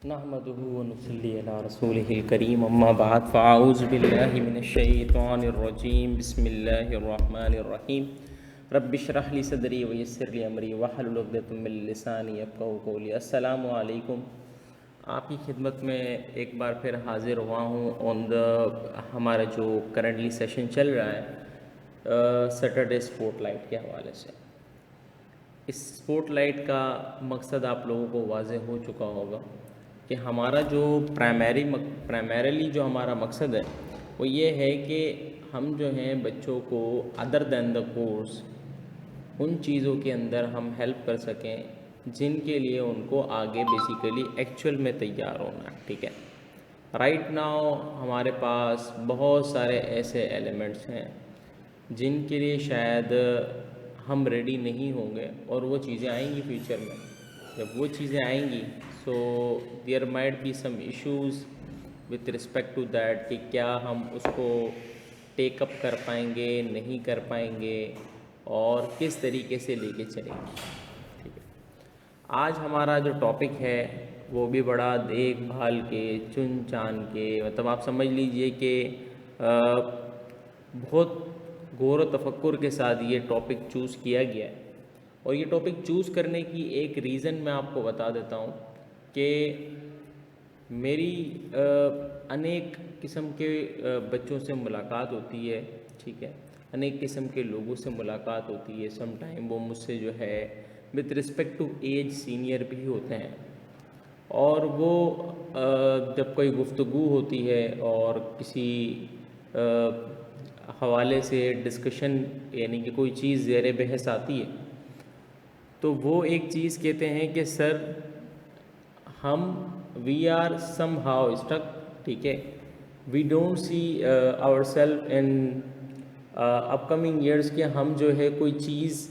नहमदुहु व नुसल्ली अला रसूलिहिल करीम अम्मा बाद फ़अऊज़ु बिल्लाहि मिनश्शैतानिर्रजीम बिस्मिल्लाहिर्रहमानिर्रहीम रब्बिश्रह ली सदरी व यस्सिर ली अमरी वहलुल उक़दतम मिन लिसानी यफ़क़हू क़ौली। अस्सलामु अलैकुम। आपकी खिदमत में एक बार फिर हाज़िर हुआ हूँ ऑन द हमारा जो करंटली सेशन चल रहा है सैटरडे स्पॉटलाइट के हवाले से। इस स्पॉटलाइट का मकसद आप लोगों को वाज़ेह हो चुका होगा कि हमारा जो प्राइमरीली जो हमारा मकसद है वो ये है कि हम जो हैं बच्चों को अदर दैन द कोर्स उन चीज़ों के अंदर हम हेल्प कर सकें जिनके लिए उनको आगे बेसिकली एक्चुअल में तैयार होना है। ठीक है, राइट नाउ हमारे पास बहुत सारे ऐसे एलिमेंट्स हैं जिनके लिए शायद हम रेडी नहीं होंगे और वो चीज़ें आएंगी फ्यूचर में। जब वो चीज़ें आएंगी so there might be some issues with respect to that कि क्या हम उसको टेकअप कर पाएंगे नहीं कर पाएंगे और किस तरीके से लेके चलेंगे। ठीक है, आज हमारा जो टॉपिक है वो भी बड़ा देखभाल के चुन चान के मतलब आप समझ लीजिए कि बहुत गौर व तफक्कुर के साथ ये टॉपिक चूज़ किया गया है। और ये टॉपिक चूज़ करने की एक रीज़न मैं आपको बता देता हूँ कि मेरी अनेक किस्म के बच्चों से मुलाकात होती है। ठीक है, अनेक किस्म के लोगों से मुलाकात होती है। सम टाइम वो मुझसे जो है with respect to age senior भी होते हैं और वो जब कोई गुफ्तगू होती है और किसी हवाले से डिस्कशन यानी कि कोई चीज़ ज़ेर बहस आती है तो वो एक चीज़ कहते हैं कि सर हम we are somehow stuck. ठीक है, we don't see our self in upcoming years के हम जो है कोई चीज़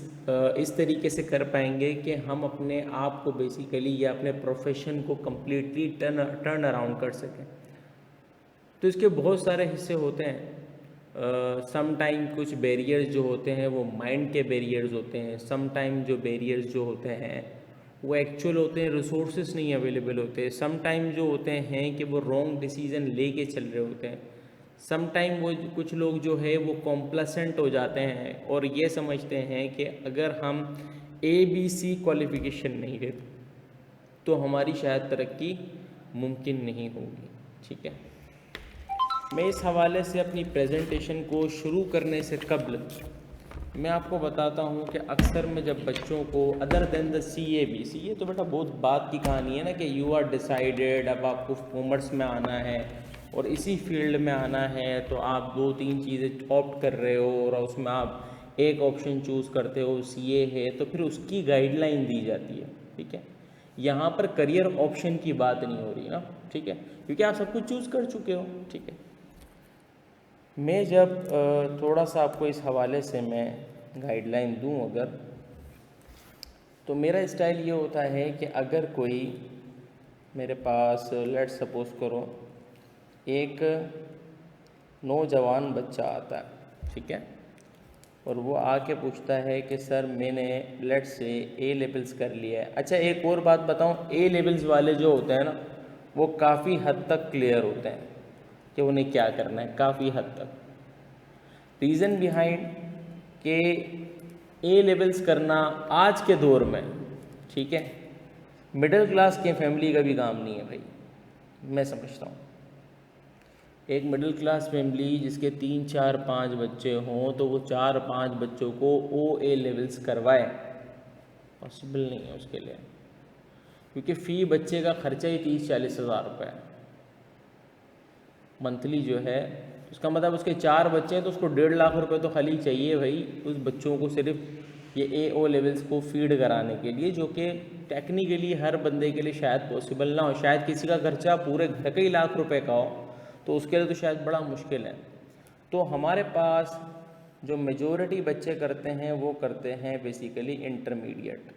इस तरीके से कर पाएंगे कि हम अपने आप को बेसिकली या अपने प्रोफेशन को कम्प्लीटली टर्न अराउंड कर सकें। तो इसके बहुत सारे हिस्से होते हैं। सम टाइम कुछ बैरियर्स जो होते हैं वो माइंड के बैरियर्स होते हैं। सम टाइम जो बैरियर्स जो होते हैं वो एक्चुअल होते हैं, रिसोर्सेज नहीं अवेलेबल होते। सम टाइम जो होते हैं कि वो रॉन्ग डिसीज़न लेके चल रहे होते हैं। सम टाइम वो कुछ लोग जो है वो कॉम्प्लासेंट हो जाते हैं और ये समझते हैं कि अगर हम ABC क्वालिफ़िकेशन नहीं लेते तो हमारी शायद तरक्की मुमकिन नहीं होगी। ठीक है, मैं इस हवाले से अपनी प्रेजेंटेशन को शुरू करने से कबल मैं आपको बताता हूँ कि अक्सर में जब बच्चों को अदर देन द CA तो बेटा बहुत बात की कहानी है ना कि यू आर डिसाइडेड, अब आपको कॉमर्स में आना है और इसी फील्ड में आना है तो आप 2-3 चीज़ें ऑप्ट कर रहे हो और उसमें आप एक ऑप्शन चूज़ करते हो CA है तो फिर उसकी गाइडलाइन दी जाती है। ठीक है, यहाँ पर करियर ऑप्शन की बात नहीं हो रही ना। ठीक है, क्योंकि आप सब कुछ चूज़ कर चुके हो। ठीक है, मैं जब थोड़ा सा आपको इस हवाले से मैं गाइडलाइन दूं अगर तो मेरा स्टाइल ये होता है कि अगर कोई मेरे पास लेट सपोज करो एक नौजवान बच्चा आता है। ठीक है, और वो आके पूछता है कि सर मैंने लेट से A लेवल्स कर लिया है। अच्छा एक और बात बताऊं, A लेवल्स वाले जो होते हैं ना वो काफ़ी हद तक क्लियर होते हैं कि उन्हें क्या करना है, काफ़ी हद तक। रीज़न बिहाइंड के A लेवल्स करना आज के दौर में, ठीक है, मिडिल क्लास के फैमिली का भी काम नहीं है भाई। मैं समझता हूँ एक मिडिल क्लास फैमिली जिसके 3-4-5 बच्चे हों तो वो 4-5 बच्चों को OA लेवल्स करवाए, पॉसिबल नहीं है उसके लिए, क्योंकि फ़ी बच्चे का खर्चा ही 30-40 हज़ार रुपये है मंथली जो है। उसका मतलब उसके 4 बच्चे हैं तो उसको 1.5 लाख रुपए तो खाली चाहिए भाई उस बच्चों को सिर्फ ये AO लेवल्स को फीड कराने के लिए, जो कि टेक्निकली हर बंदे के लिए शायद पॉसिबल ना हो। शायद किसी का खर्चा पूरे घर का ही लाख रुपए का हो तो उसके लिए तो शायद बड़ा मुश्किल है। तो हमारे पास जो मेजॉरिटी बच्चे करते हैं वो करते हैं बेसिकली इंटरमीडिएट।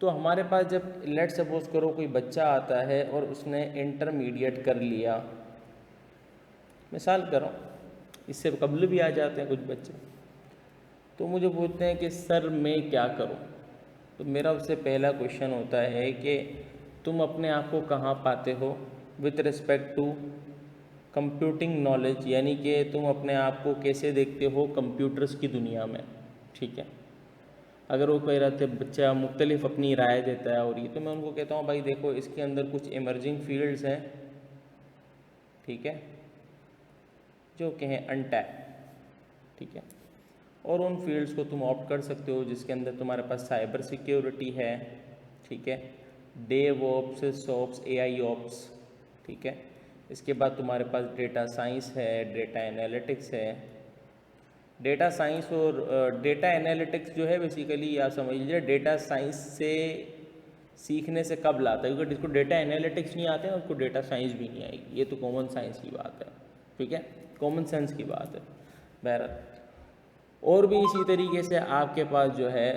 तो हमारे पास जब लेट सपोज करो कोई बच्चा आता है और उसने इंटरमीडिएट कर लिया, मिसाल करो इससे कबल भी आ जाते हैं कुछ बच्चे, तो मुझे पूछते हैं कि सर मैं क्या करूं। तो मेरा उससे पहला क्वेश्चन होता है कि तुम अपने आप को कहाँ पाते हो with respect to computing knowledge, यानी कि तुम अपने आप को कैसे देखते हो कंप्यूटर्स की दुनिया में, ठीक है। अगर वो कह रहे थे बच्चा मुख्तलिफ अपनी राय देता है और ये, तो मैं उनको कहता हूँ भाई देखो इसके अंदर कुछ इमर्जिंग फील्ड्स हैं, ठीक है, जो कहें अनटैप, ठीक है, और उन फील्ड्स को तुम ऑप्ट कर सकते हो जिसके अंदर तुम्हारे पास साइबर सिक्योरिटी है, ठीक है, डेव ऑप्स, सॉप्स, एआई ऑप्स, ठीक है। इसके बाद तुम्हारे पास डेटा साइंस है, डेटा एनालिटिक्स है। डेटा साइंस और डेटा एनालिटिक्स जो है बेसिकली आप समझ लीजिए डेटा साइंस से सीखने से कब लाता है, क्योंकि जिसको डेटा एनालिटिक्स नहीं आते हैं उसको डेटा साइंस भी नहीं आएगी, ये तो कॉमन साइंस की बात है, ठीक है, कॉमन सेंस की बात है। बहरहाल और भी इसी तरीके से आपके पास जो है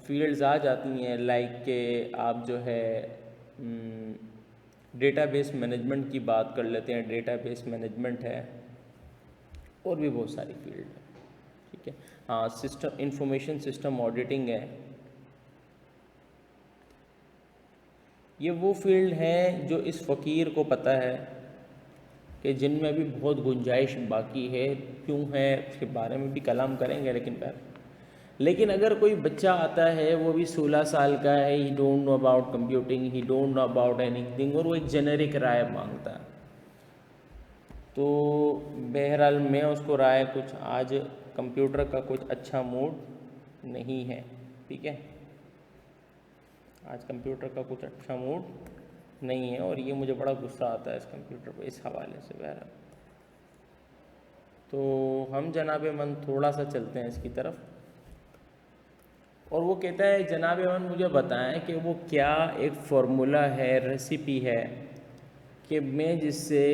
फील्ड्स आ जाती हैं, लाइक के आप जो है डेटाबेस मैनेजमेंट की बात कर लेते हैं, डेटाबेस मैनेजमेंट है और भी बहुत सारी फील्ड है, ठीक है। हाँ, सिस्टम इंफॉर्मेशन सिस्टम ऑडिटिंग है। ये वो फील्ड हैं जो इस फ़कीर को पता है कि जिनमें भी बहुत गुंजाइश बाकी है, क्यों है उसके बारे में भी कलाम करेंगे। लेकिन अगर कोई बच्चा आता है वो भी 16 साल का है, ही don't know about computing, he don't know about anything, और वो एक जेनेरिक राय मांगता है, तो बहरहाल मैं उसको राय कुछ आज कंप्यूटर का कुछ अच्छा मूड नहीं है, ठीक है, आज कंप्यूटर का कुछ अच्छा मूड नहीं है और ये मुझे बड़ा गुस्सा आता है इस कंप्यूटर पर इस हवाले से। बहरहाल तो हम जनाबे मन थोड़ा सा चलते हैं इसकी तरफ, और वो कहता है जनाब अमन मुझे बताएं कि वो क्या एक फार्मूला है, रेसिपी है कि मैं जिससे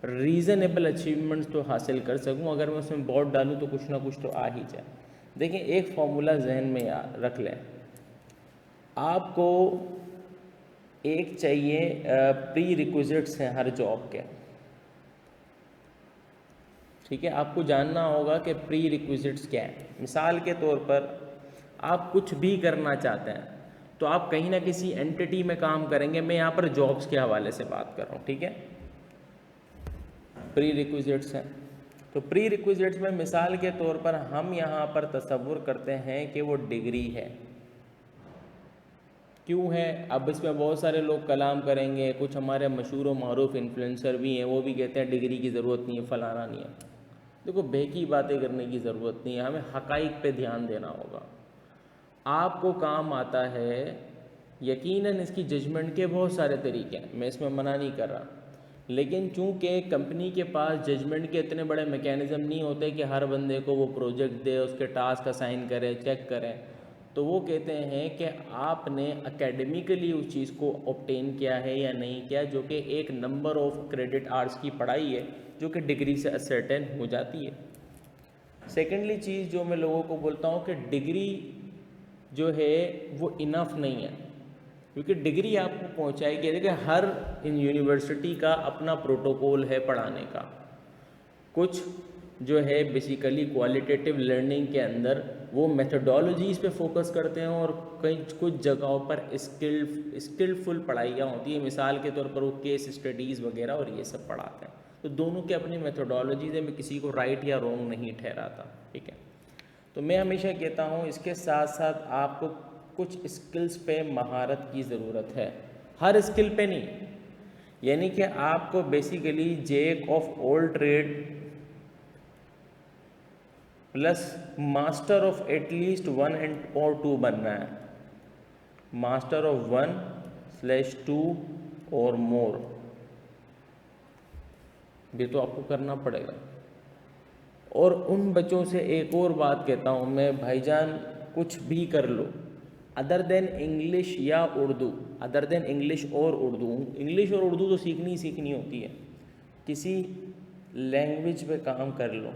रीज़नेबल अचीवमेंट्स तो हासिल कर सकूं, अगर मैं उसमें बहुत डालूं तो कुछ ना कुछ तो आ ही जाए। देखिए एक फार्मूला जहन में रख लें, आपको एक चाहिए प्री रिक्विजिट्स हैं हर जॉब के, ठीक है, आपको जानना होगा कि प्री रिक्विजिट्स क्या है। मिसाल के तौर पर आप कुछ भी करना चाहते हैं तो आप कहीं ना किसी एंटिटी में काम करेंगे, मैं यहाँ पर जॉब्स के हवाले से बात कर रहा हूँ, ठीक है। प्री रिक्विजिट्स हैं, तो प्री रिक्विजिट्स में मिसाल के तौर पर हम यहाँ पर तसव्वुर करते हैं कि वो डिग्री है। क्यों है, अब इसमें बहुत सारे लोग कलाम करेंगे, कुछ हमारे मशहूर व मारूफ इन्फ्लुएंसर भी हैं, वो भी कहते हैं डिग्री की ज़रूरत नहीं है, फलाना नहीं है। देखो बेकी बातें करने की ज़रूरत नहीं है, हमें हक़ाइक़ पे ध्यान देना होगा। आपको काम आता है, यकीनन इसकी जजमेंट के बहुत सारे तरीके हैं, मैं इसमें मना नहीं कर रहा, लेकिन चूंकि कंपनी के पास जजमेंट के इतने बड़े मैकेनिज़्म नहीं होते कि हर बंदे को वो प्रोजेक्ट दे, उसके टास्क असाइन करे, चेक करें, तो वो कहते हैं कि आपने एकेडमिकली उस चीज़ को ऑब्टेन किया है या नहीं किया, जो कि एक नंबर ऑफ क्रेडिट आवर्स की पढ़ाई है जो कि डिग्री से असर्टेन हो जाती है। सेकेंडली चीज़ जो मैं लोगों को बोलता हूँ कि डिग्री जो है वो इनफ नहीं है, क्योंकि डिग्री आपको पहुंचाएगी। देखिए हर यूनिवर्सिटी का अपना प्रोटोकॉल है पढ़ाने का, कुछ जो है बेसिकली क्वालिटेटिव लर्निंग के अंदर वो मेथडोलॉजीज़ पे फोकस करते हैं और कई कुछ जगहों पर स्किलफुल पढ़ाइयाँ होती हैं, मिसाल के तौर पर वो केस स्टडीज़ वगैरह और ये सब पढ़ाते हैं। तो दोनों के अपनी मेथडोलॉजीज़ है, मैं किसी को राइट या रॉन्ग नहीं ठहराता, ठीक है। तो मैं हमेशा कहता हूँ इसके साथ साथ आपको कुछ स्किल्स पे महारत की ज़रूरत है, हर स्किल पे नहीं, यानी कि आपको basically jack of all trade plus master of at least 1 और 2 बनना है, मास्टर ऑफ 1/2 और मोर, ये तो आपको करना पड़ेगा। और उन बच्चों से एक और बात कहता हूँ मैं, भाईजान कुछ भी कर लो अदर देन इंग्लिश या उर्दू, अदर देन इंग्लिश और उर्दू, इंग्लिश और उर्दू तो सीखनी ही सीखनी होती है, किसी लैंग्वेज पे काम कर लो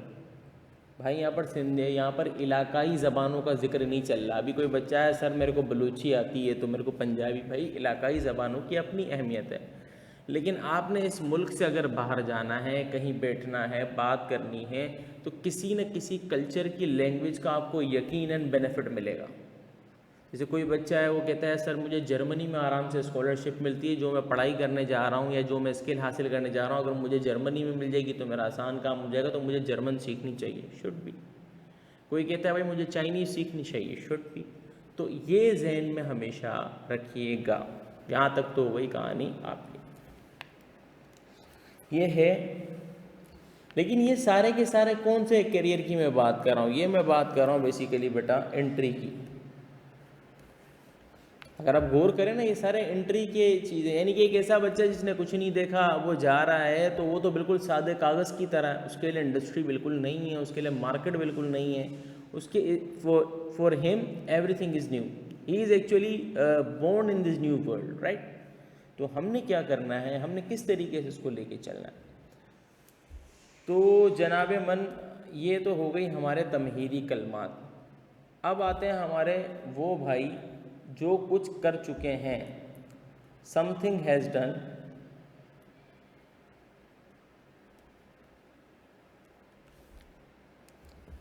भाई। यहाँ पर सिंधी, यहाँ पर इलाकाई ज़बानों का जिक्र नहीं चल रहा। अभी कोई बच्चा है सर मेरे को बलूची आती है तो मेरे को पंजाबी, भाई इलाकाई ज़बानों की अपनी अहमियत है, लेकिन आपने इस मुल्क से अगर बाहर जाना है, कहीं बैठना है, बात करनी है, तो किसी न किसी कल्चर की लैंग्वेज का आपको यकीनन बेनिफिट मिलेगा। जैसे कोई बच्चा है वो कहता है सर मुझे जर्मनी में आराम से स्कॉलरशिप मिलती है, जो मैं पढ़ाई करने जा रहा हूँ या जो मैं स्किल हासिल करने जा रहा हूँ, अगर मुझे जर्मनी में मिल जाएगी तो मेरा आसान काम हो जाएगा, तो मुझे जर्मन सीखनी चाहिए, शुड भी। कोई कहता है भाई मुझे चाइनीज़ सीखनी चाहिए, शुड भी। तो ये जहन में हमेशा रखिएगा। यहाँ तक तो वही कहानी आपकी ये है। लेकिन ये सारे के सारे कौन से करियर की मैं बात कर रहा हूँ? ये मैं बात कर रहा हूँ बेसिकली बेटा एंट्री की। अगर आप गौर करें ना, ये सारे एंट्री के चीज़ें, यानी कि एक ऐसा बच्चा जिसने कुछ नहीं देखा वो जा रहा है, तो वो तो बिल्कुल सादे कागज़ की तरह है, उसके लिए इंडस्ट्री बिल्कुल नहीं है, उसके लिए मार्केट बिल्कुल नहीं है, उसके for him everything is new, he is actually born in this new world, right. तो हमने क्या करना है, हमने किस तरीके से इसको लेके चलना है? तो जनाब मन, ये तो हो गई हमारे तमहीदी कलमात। अब आते हैं हमारे वो भाई जो कुछ कर चुके हैं, समथिंग हैज़ डन,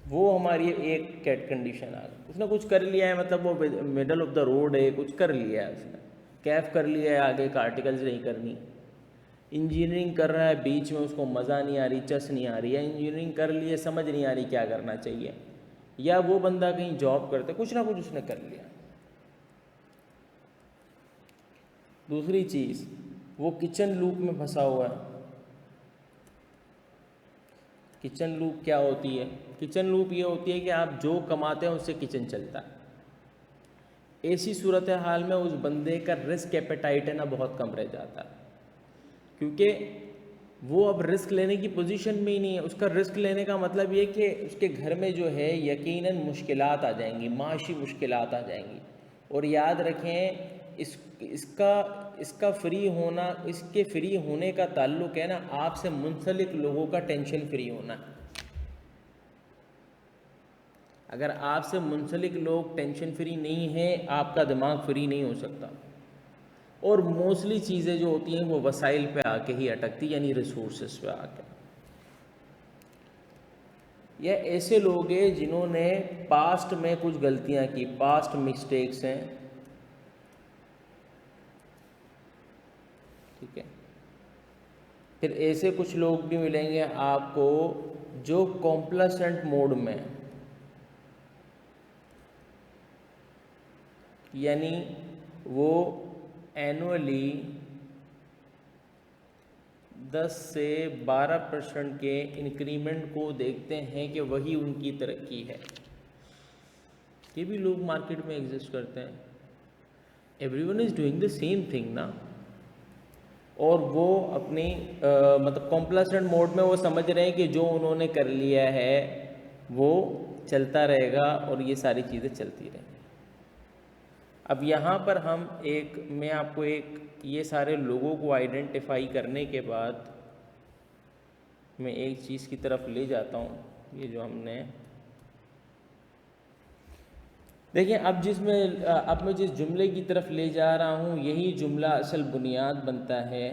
वो हमारी एक कैट कंडीशन आ गई। उसने कुछ कर लिया है, मतलब वो मिडल ऑफ द रोड है, कुछ कर लिया है उसने, कैफ कर लिया है, आगे का आर्टिकल्स नहीं करनी। इंजीनियरिंग कर रहा है, बीच में उसको मज़ा नहीं आ रही, चस नहीं आ रही, या इंजीनियरिंग कर लिए समझ नहीं आ रही क्या करना चाहिए, या वो बंदा कहीं जॉब करते, कुछ ना कुछ उसने कर लिया। दूसरी चीज़, वो किचन लूप में फंसा हुआ है। किचन लूप क्या होती है? किचन लूप ये होती है कि आप जो कमाते हैं उससे किचन चलता है। ऐसी सूरत हाल में उस बंदे का रिस्क एपेटाइट है ना बहुत कम रह जाता है, क्योंकि वो अब रिस्क लेने की पोजीशन में ही नहीं है। उसका रिस्क लेने का मतलब ये कि उसके घर में जो है यकीनन मुश्किलात आ जाएंगी, माशी मुश्किलात आ जाएंगी। और याद रखें, इसका फ्री होना, इसके फ्री होने का ताल्लुक है ना आपसे मुंसलिक लोगों का टेंशन फ्री होना। अगर आपसे मुंसलिक लोग टेंशन फ्री नहीं है, आपका दिमाग फ्री नहीं हो सकता। और मोस्टली चीज़ें जो होती हैं वो वसाइल पे आके ही अटकती, यानी रिसोर्सेस पे आके। यह ऐसे लोग हैं जिन्होंने पास्ट में कुछ गलतियां की, पास्ट मिस्टेक्स हैं, ठीक है। फिर ऐसे कुछ लोग भी मिलेंगे आपको जो कॉम्प्लेसेंट मोड में, यानी वो एनुअली 10 से 12% के इंक्रीमेंट को देखते हैं कि वही उनकी तरक्की है। ये भी लोग मार्केट में एग्जिस्ट करते हैं। Everyone is doing the same thing ना, और वो अपनी मतलब कॉम्प्लेसेंट मोड में वो समझ रहे हैं कि जो उन्होंने कर लिया है वो चलता रहेगा और ये सारी चीज़ें चलती रहेंगी। अब यहाँ पर मैं आपको ये सारे लोगों को आइडेंटिफाई करने के बाद मैं एक चीज़ की तरफ ले जाता हूँ। ये जो हमने देखिए, अब मैं जिस जुमले की तरफ ले जा रहा हूँ, यही जुमला असल बुनियाद बनता है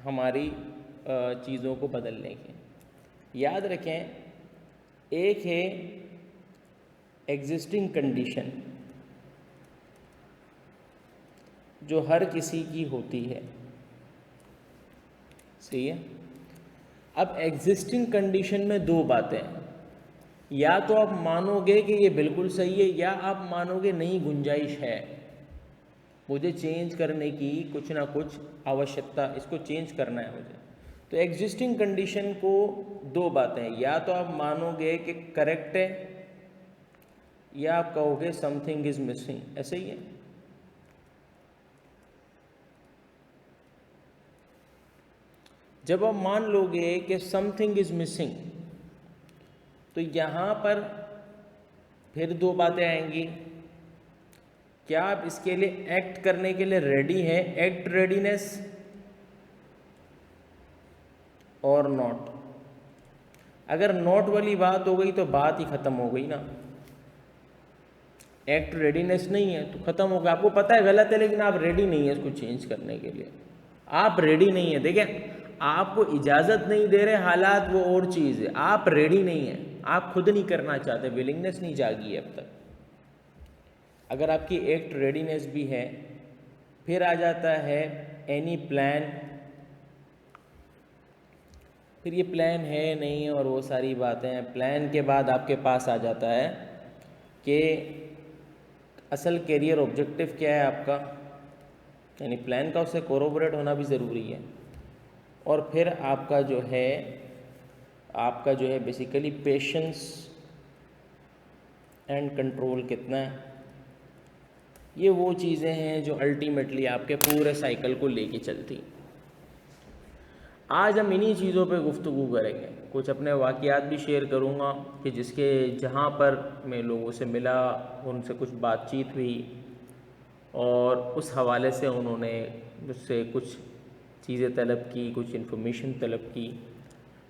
हमारी चीज़ों को बदलने की। याद रखें, एक है एग्जिस्टिंग कंडीशन जो हर किसी की होती है, सही है। अब एग्जिस्टिंग कंडीशन में दो बातें हैं, या तो आप मानोगे कि ये बिल्कुल सही है, या आप मानोगे नहीं, गुंजाइश है, मुझे चेंज करने की कुछ ना कुछ आवश्यकता, इसको चेंज करना है मुझे। तो एग्जिस्टिंग कंडीशन को दो बातें हैं, या तो आप मानोगे कि करेक्ट है, या आप कहोगे समथिंग इज मिसिंग, ऐसे ही है। जब आप मान लोगे कि समथिंग इज मिसिंग, तो यहाँ पर फिर दो बातें आएंगी। क्या आप इसके लिए एक्ट करने के लिए रेडी हैं, एक्ट रेडीनेस, और नॉट। अगर नॉट वाली बात हो गई तो बात ही खत्म हो गई ना। एक्ट रेडीनेस नहीं है तो खत्म हो गया। आपको पता है गलत है, लेकिन आप रेडी नहीं है इसको चेंज करने के लिए, आप रेडी नहीं है। देखिए, आपको इजाज़त नहीं दे रहे हालात, वो और चीज़ है, आप रेडी नहीं है, आप खुद नहीं करना चाहते, विलिंगनेस नहीं जागी है अब तक। अगर आपकी एक्ट रेडीनेस भी है, फिर आ जाता है एनी प्लान, फिर ये प्लान है नहीं और वो सारी बातें हैं। प्लान के बाद आपके पास आ जाता है कि असल करियर ऑब्जेक्टिव क्या है आपका, यानी प्लान का उससे कोरोबोरेट होना भी ज़रूरी है। और फिर आपका जो है बेसिकली पेशेंस एंड कंट्रोल कितना है। ये वो चीज़ें हैं जो अल्टीमेटली आपके पूरे साइकिल को लेके चलती। आज हम इन्हीं चीज़ों पे गुफ्तगू करेंगे, कुछ अपने वाक़यात भी शेयर करूँगा कि जहाँ पर मैं लोगों से मिला, उनसे कुछ बातचीत हुई और उस हवाले से उन्होंने मुझसे कुछ चीज़ें तलब की, कुछ इन्फॉर्मेशन तलब की।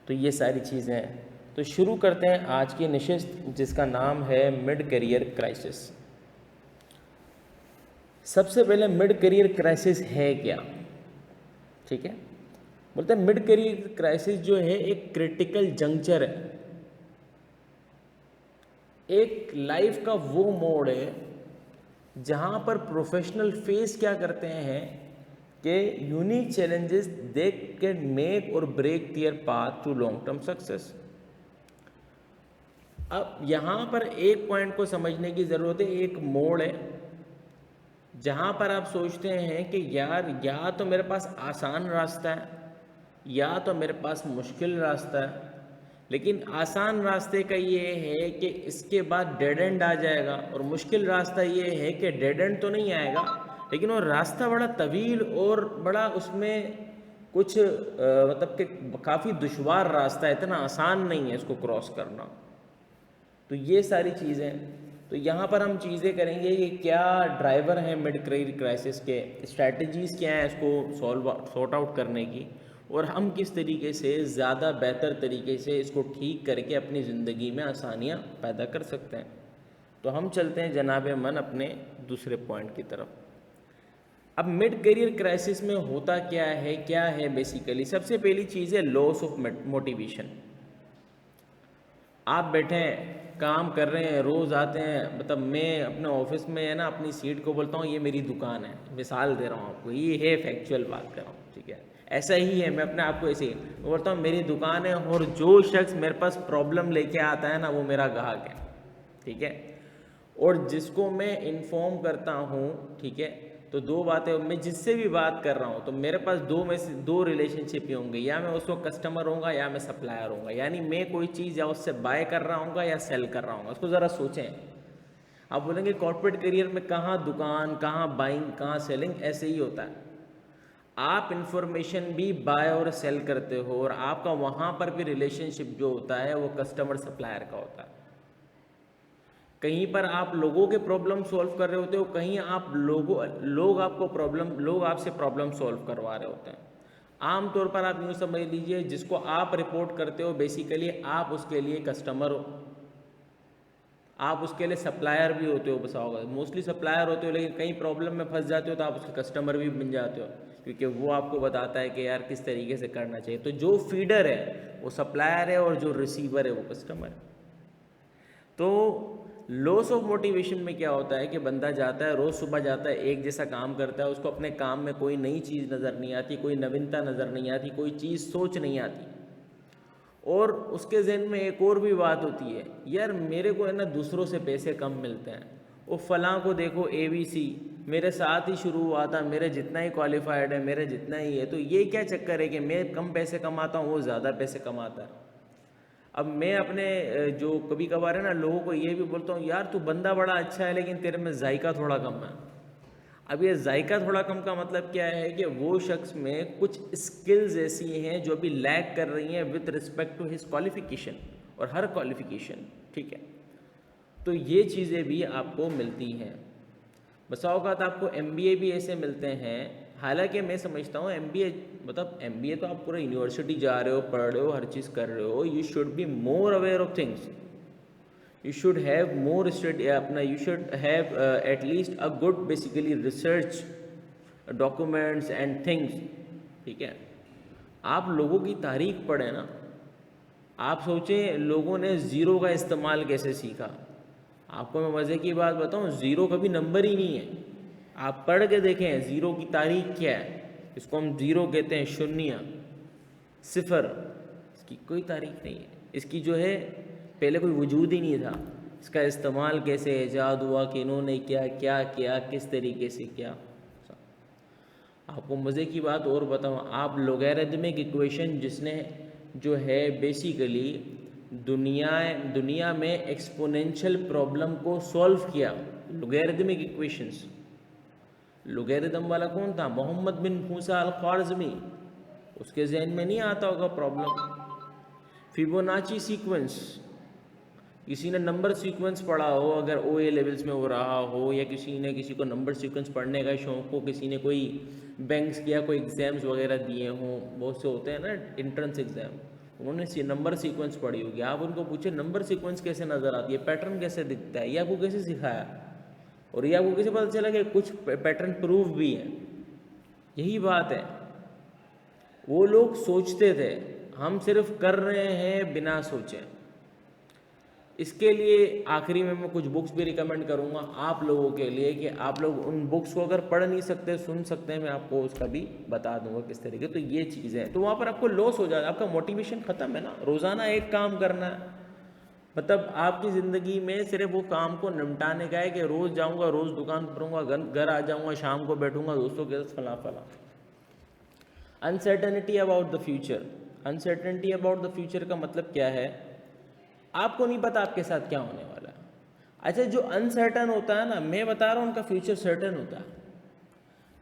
तो ये सारी चीज़ें हैं। तो शुरू करते हैं आज की नशिस्त, जिसका नाम है मिड करियर क्राइसिस। सबसे पहले मिड करियर क्राइसिस है क्या, ठीक है। बोलते हैं मिड करियर क्राइसिस जो है एक क्रिटिकल जंक्चर है, एक लाइफ का वो मोड़ है जहाँ पर प्रोफेशनल फेस क्या करते हैं कि unique challenges they can make or break their path to long term success. अब यहाँ पर एक पॉइंट को समझने की ज़रूरत है, एक मोड़ है जहाँ पर आप सोचते हैं कि यार या तो मेरे पास आसान रास्ता है या तो मेरे पास मुश्किल रास्ता है, लेकिन आसान रास्ते का ये है कि इसके बाद डेड एंड आ जाएगा, और मुश्किल रास्ता ये है कि डेड एंड तो नहीं आएगा लेकिन वो रास्ता बड़ा तवील और बड़ा उसमें कुछ मतलब कि काफ़ी दुश्वार रास्ता है, इतना आसान नहीं है इसको क्रॉस करना। तो ये सारी चीज़ें, तो यहाँ पर हम चीज़ें करेंगे कि क्या ड्राइवर हैं मिड करियर क्राइसिस के, स्ट्रैटेजीज़ क्या हैं इसको सॉर्ट आउट करने की, और हम किस तरीके से ज़्यादा बेहतर तरीके से इसको ठीक करके अपनी ज़िंदगी में आसानियाँ पैदा कर सकते हैं। तो हम चलते हैं जनाब मन अपने दूसरे पॉइंट की तरफ। अब मिड करियर क्राइसिस में होता क्या है बेसिकली, सबसे पहली चीज़ है लॉस ऑफ मोटिवेशन। आप बैठे हैं, काम कर रहे हैं, रोज़ आते हैं, मतलब मैं अपने ऑफिस में है ना अपनी सीट को बोलता हूँ ये मेरी दुकान है, मिसाल दे रहा हूँ आपको, ये है फैक्चुअल बात कर रहा हूँ, ठीक है। ऐसा ही है, मैं अपने आप को ऐसे ही बोलता हूँ मेरी दुकान है, और जो शख्स मेरे पास प्रॉब्लम लेके आता है ना वो मेरा ग्राहक है, ठीक है। और जिसको मैं इन्फॉर्म करता हूँ, ठीक है, तो दो बातें, मैं जिससे भी बात कर रहा हूँ तो मेरे पास दो में से दो रिलेशनशिप ही होंगे, या मैं उसको कस्टमर होऊंगा या मैं सप्लायर होऊंगा, यानी मैं कोई चीज़ या उससे बाय कर रहा हूँगा या सेल कर रहा हूँगा। उसको ज़रा सोचें। आप बोलेंगे कॉर्पोरेट करियर में कहाँ दुकान, कहाँ बाइंग, कहाँ सेलिंग, ऐसे ही होता है। आप इंफॉर्मेशन भी बाय और सेल करते हो, और आपका वहाँ पर भी रिलेशनशिप जो होता है वो कस्टमर सप्लायर का होता है। कहीं पर आप लोगों के प्रॉब्लम सॉल्व कर रहे होते हो, कहीं आप लोग आपसे प्रॉब्लम सॉल्व करवा रहे होते हैं। आमतौर पर आप यूँ समझ लीजिए, जिसको आप रिपोर्ट करते हो बेसिकली आप उसके लिए कस्टमर हो, आप उसके लिए सप्लायर भी होते हो, बसा होगा मोस्टली सप्लायर होते हो, लेकिन कई प्रॉब्लम में फंस जाते हो तो आप उसके कस्टमर भी बन जाते हो, क्योंकि वो आपको बताता है कि यार किस तरीके से करना चाहिए। तो जो फीडर है वो सप्लायर है और जो रिसीवर है वो कस्टमर है। तो लॉस ऑफ मोटिवेशन में क्या होता है कि बंदा जाता है, रोज़ सुबह जाता है, एक जैसा काम करता है, उसको अपने काम में कोई नई चीज़ नज़र नहीं आती, कोई नवीनता नज़र नहीं आती, कोई चीज़ सोच नहीं आती, और उसके ज़हन में एक और भी बात होती है, यार मेरे को है ना दूसरों से पैसे कम मिलते हैं, वो फलां को देखो ABC मेरे साथ ही शुरू हुआ था, मेरे जितना ही क्वालिफाइड है, मेरे जितना ही है, तो ये क्या चक्कर है कि मैं कम पैसे कमाता हूँ, वो ज़्यादा पैसे कमाता है। अब मैं अपने जो कभी कभार है ना लोगों को ये भी बोलता हूँ, यार तू बंदा बड़ा अच्छा है लेकिन तेरे में जायका थोड़ा कम है। अब ये जायका थोड़ा कम का मतलब क्या है कि वो शख्स में कुछ स्किल्स ऐसी हैं जो अभी लैक कर रही हैं with respect to his qualification, और हर क्वालिफिकेशन, ठीक है। तो ये चीज़ें भी आपको मिलती हैं। बसा औक़ात आपको MBA भी ऐसे मिलते हैं, हालांकि मैं समझता हूँ MBA तो आप पूरा यूनिवर्सिटी जा रहे हो, पढ़ रहे हो, हर चीज़ कर रहे हो, you should be more aware of things, you should have more study अपना, you should have at least a good basically research documents and things, ठीक है। आप लोगों की तारीख पढ़ें ना, आप सोचें लोगों ने ज़ीरो का इस्तेमाल कैसे सीखा, आपको मैं मज़े की बात बताऊं, ज़ीरो कभी नंबर ही नहीं है। आप पढ़ के देखें ज़ीरो की तारीख क्या है, इसको हम ज़ीरो कहते हैं, शून्य, सिफर, इसकी कोई तारीख नहीं है। इसकी जो है पहले कोई वजूद ही नहीं था। इसका इस्तेमाल कैसे ईजाद हुआ, कि इन्होंने क्या क्या किया, किस तरीके से किया। आपको मज़े की बात और बताऊँ, आप लोगैरिथमिक इक्वेशन जिसने जो है बेसिकली दुनिया में एक्सपोनेंशियल प्रॉब्लम को सॉल्व किया, लोगैरिथमिक इक्वेशंस। लोगैरिथम वाला कौन था? मोहम्मद बिन मूसा अल ख्वारिज़मी। उसके जहन में नहीं आता होगा प्रॉब्लम। फिबोनाची सीक्वेंस, किसी ने नंबर सीक्वेंस पढ़ा हो, अगर OA लेवल्स में हो रहा हो, या किसी को नंबर सीक्वेंस पढ़ने का शौक़ हो, किसी ने कोई बैंक्स किया, कोई एग्ज़ाम्स वगैरह दिए हों, बहुत से होते हैं ना एंट्रेंस एग्ज़ाम, उन्होंने नंबर सीक्वेंस पढ़ी होगी। आप उनको पूछे नंबर सीक्वेंस कैसे नज़र आती है, पैटर्न कैसे दिखता है, ये आपको कैसे सिखाया, और ये आपको कैसे पता चला कि कुछ पैटर्न प्रूफ भी है। यही बात है, वो लोग सोचते थे, हम सिर्फ कर रहे हैं बिना सोचे। इसके लिए आखिरी में मैं कुछ बुक्स भी रिकमेंड करूँगा आप लोगों के लिए, कि आप लोग उन बुक्स को अगर पढ़ नहीं सकते, सुन सकते हैं, मैं आपको उसका भी बता दूंगा किस तरीके। तो ये चीज़ें हैं, तो वहाँ पर आपको लॉस हो जाएगा, आपका मोटिवेशन ख़त्म है ना। रोज़ाना एक काम करना है, मतलब आपकी ज़िंदगी में सिर्फ वो काम को निपटाने का है कि रोज़ जाऊँगा, रोज़ दुकान पढ़ूँगा, घर आ जाऊँगा, शाम को बैठूँगा दोस्तों के साथ, फला। Uncertainty about the future. Uncertainty about the future का मतलब क्या है? आपको नहीं पता आपके साथ क्या होने वाला है। अच्छा, जो अनसर्टन होता है ना, मैं बता रहा हूँ उनका फ्यूचर सर्टन होता है।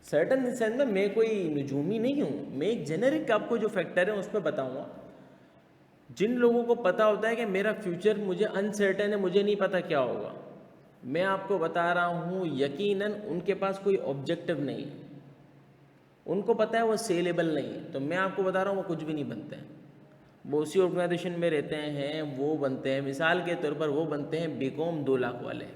सर्टन इन सेंस में मैं कोई नजूमी नहीं हूँ, मैं एक जेनेरिक आपको जो फैक्टर है उस पर बताऊँगा। जिन लोगों को पता होता है कि मेरा फ्यूचर मुझे अनसर्टन है, मुझे नहीं पता क्या होगा, मैं आपको बता रहा हूँ यकीनन उनके पास कोई ऑब्जेक्टिव नहीं है, उनको पता है वो सेलेबल नहीं है। तो मैं आपको बता रहा हूँ वो कुछ भी नहीं बनते हैं। वो उसी ऑर्गेनाइजेशन में रहते हैं, वो बनते हैं, मिसाल के तौर पर वो बनते हैं बीकॉम 2 लाख वाले।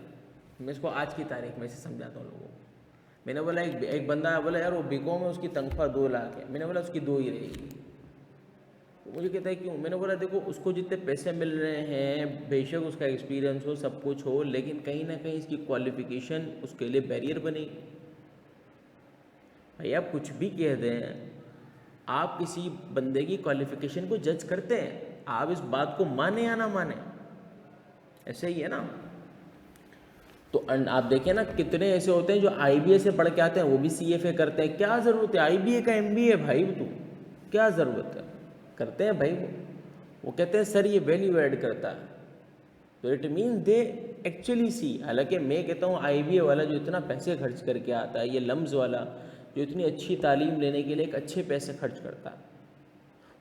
मैं इसको आज की तारीख में से समझाता हूँ लोगों को। मैंने बोला एक बंदा बोला यार वो बीकॉम है, उसकी तनख्वाह 2 लाख है। मैंने बोला उसकी 2 ही रहेगी। तो मुझे कहता है क्यों? मैंने बोला देखो, उसको जितने पैसे मिल रहे हैं, बेशक उसका एक्सपीरियंस हो, सब कुछ हो, लेकिन कहीं ना कहीं इसकी क्वालिफिकेशन उसके लिए बैरियर बनेगी। भाई आप कुछ भी कह दें, आप किसी बंदे की क्वालिफिकेशन को जज करते हैं, आप इस बात को माने या ना माने, ऐसे ही है ना। तो आप देखें ना, कितने ऐसे होते हैं जो IBA से पढ़ के आते हैं, वो भी CFA करते हैं। क्या ज़रूरत है IBA का, MBA भाई तू, क्या ज़रूरत है? करते हैं भाई वो कहते हैं सर ये वैल्यू ऐड करता है। तो it mean they actually see. हालांकि मैं कहता हूँ IBA वाला जो इतना पैसे खर्च करके आता है, ये लम्स वाला जो इतनी अच्छी तालीम लेने के लिए एक अच्छे पैसे खर्च करता है,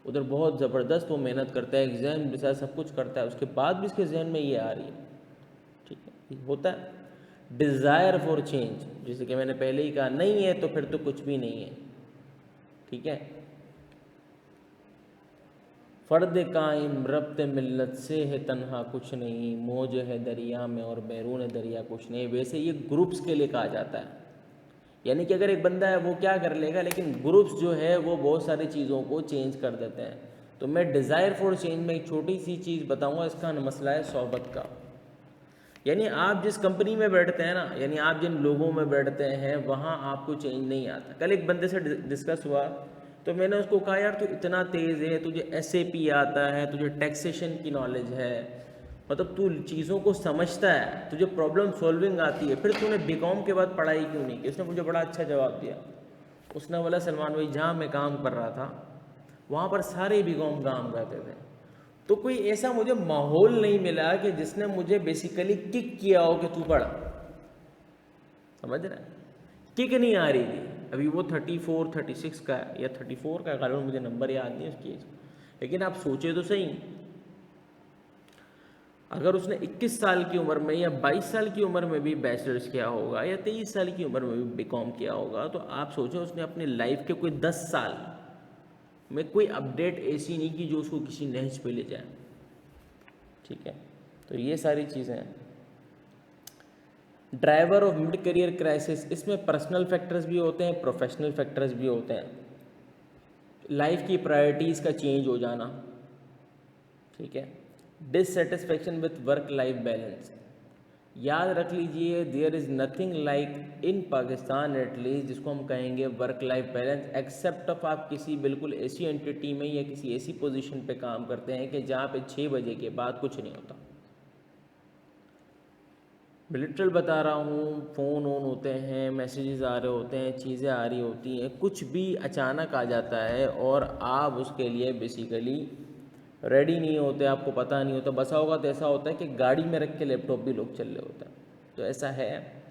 उधर बहुत ज़बरदस्त वो मेहनत करता है, एग्ज़ाम जैसा सब कुछ करता है, उसके बाद भी इसके जहन में ये आ रही है। ठीक है, होता है डिज़ायर फॉर चेंज, जैसे कि मैंने पहले ही कहा, नहीं है तो फिर तो कुछ भी नहीं है। ठीक है, फ़र्द कायम रब्त मिल्लत से है तन्हा कुछ नहीं, मौज है दरिया में और बैरून दरिया कुछ नहीं। वैसे ये ग्रुप्स के लिए कहा जाता है, यानी कि अगर एक बंदा है वो क्या कर लेगा, लेकिन ग्रुप्स जो है वो बहुत सारी चीज़ों को चेंज कर देते हैं। तो मैं डिज़ायर फॉर चेंज में एक छोटी सी चीज़ बताऊंगा, इसका मसला है सोहबत का। यानी आप जिस कंपनी में बैठते हैं ना, यानी आप जिन लोगों में बैठते हैं, वहाँ आपको चेंज नहीं आता। कल एक बंदे से डिस्कस हुआ, तो मैंने उसको कहा यार तू इतना तेज़ है, तुझे SAP आता है, तुझे टैक्सेशन की नॉलेज है, मतलब तू चीज़ों को समझता है, तुझे प्रॉब्लम सॉल्विंग आती है, फिर तूने बीकॉम के बाद पढ़ाई क्यों नहीं की? उसने मुझे बड़ा अच्छा जवाब दिया। उसने बोला सलमान भाई, जहाँ मैं काम कर रहा था वहाँ पर सारे बीकॉम काम करते थे, तो कोई ऐसा मुझे माहौल नहीं मिला कि जिसने मुझे बेसिकली किक किया हो कि तू पढ़। समझ रहा है? किक नहीं आ रही थी। अभी वो 34 36 का है या 34 का, गालिब मुझे नंबर याद नहीं उसकी एज। लेकिन आप सोचे तो सही, अगर उसने 21 साल की उम्र में या 22 साल की उम्र में भी बैचलर्स किया होगा या 23 साल की उम्र में भी बीकॉम किया होगा, तो आप सोचो उसने अपने लाइफ के कोई 10 साल में कोई अपडेट ऐसी नहीं की जो उसको किसी नहज पे ले जाए। ठीक है, तो ये सारी चीज़ें हैं। Driver of mid career crisis, इसमें पर्सनल फैक्टर्स भी होते हैं, प्रोफेशनल फैक्टर्स भी होते हैं। लाइफ की प्रायोरिटीज़ का चेंज हो जाना, ठीक है, dissatisfaction with work life balance, याद रख लीजिए, there is nothing like in Pakistan at least, जिसको हम कहेंगे work life balance, except of आप किसी बिल्कुल ऐसी एंटिटी में या किसी ऐसी पोजीशन पे काम करते हैं कि जहाँ पे 6 बजे के बाद कुछ नहीं होता। लिटरल बता रहा हूँ, फ़ोन ऑन होते हैं, मैसेजेस आ रहे होते हैं, चीज़ें आ रही होती हैं, कुछ भी अचानक आ जाता है और आप उसके लिए बेसिकली रेडी नहीं होते, आपको पता नहीं होता। बसा होगा तो ऐसा होता है कि गाड़ी में रख के लैपटॉप भी लोग चल रहे होते हैं, तो ऐसा है।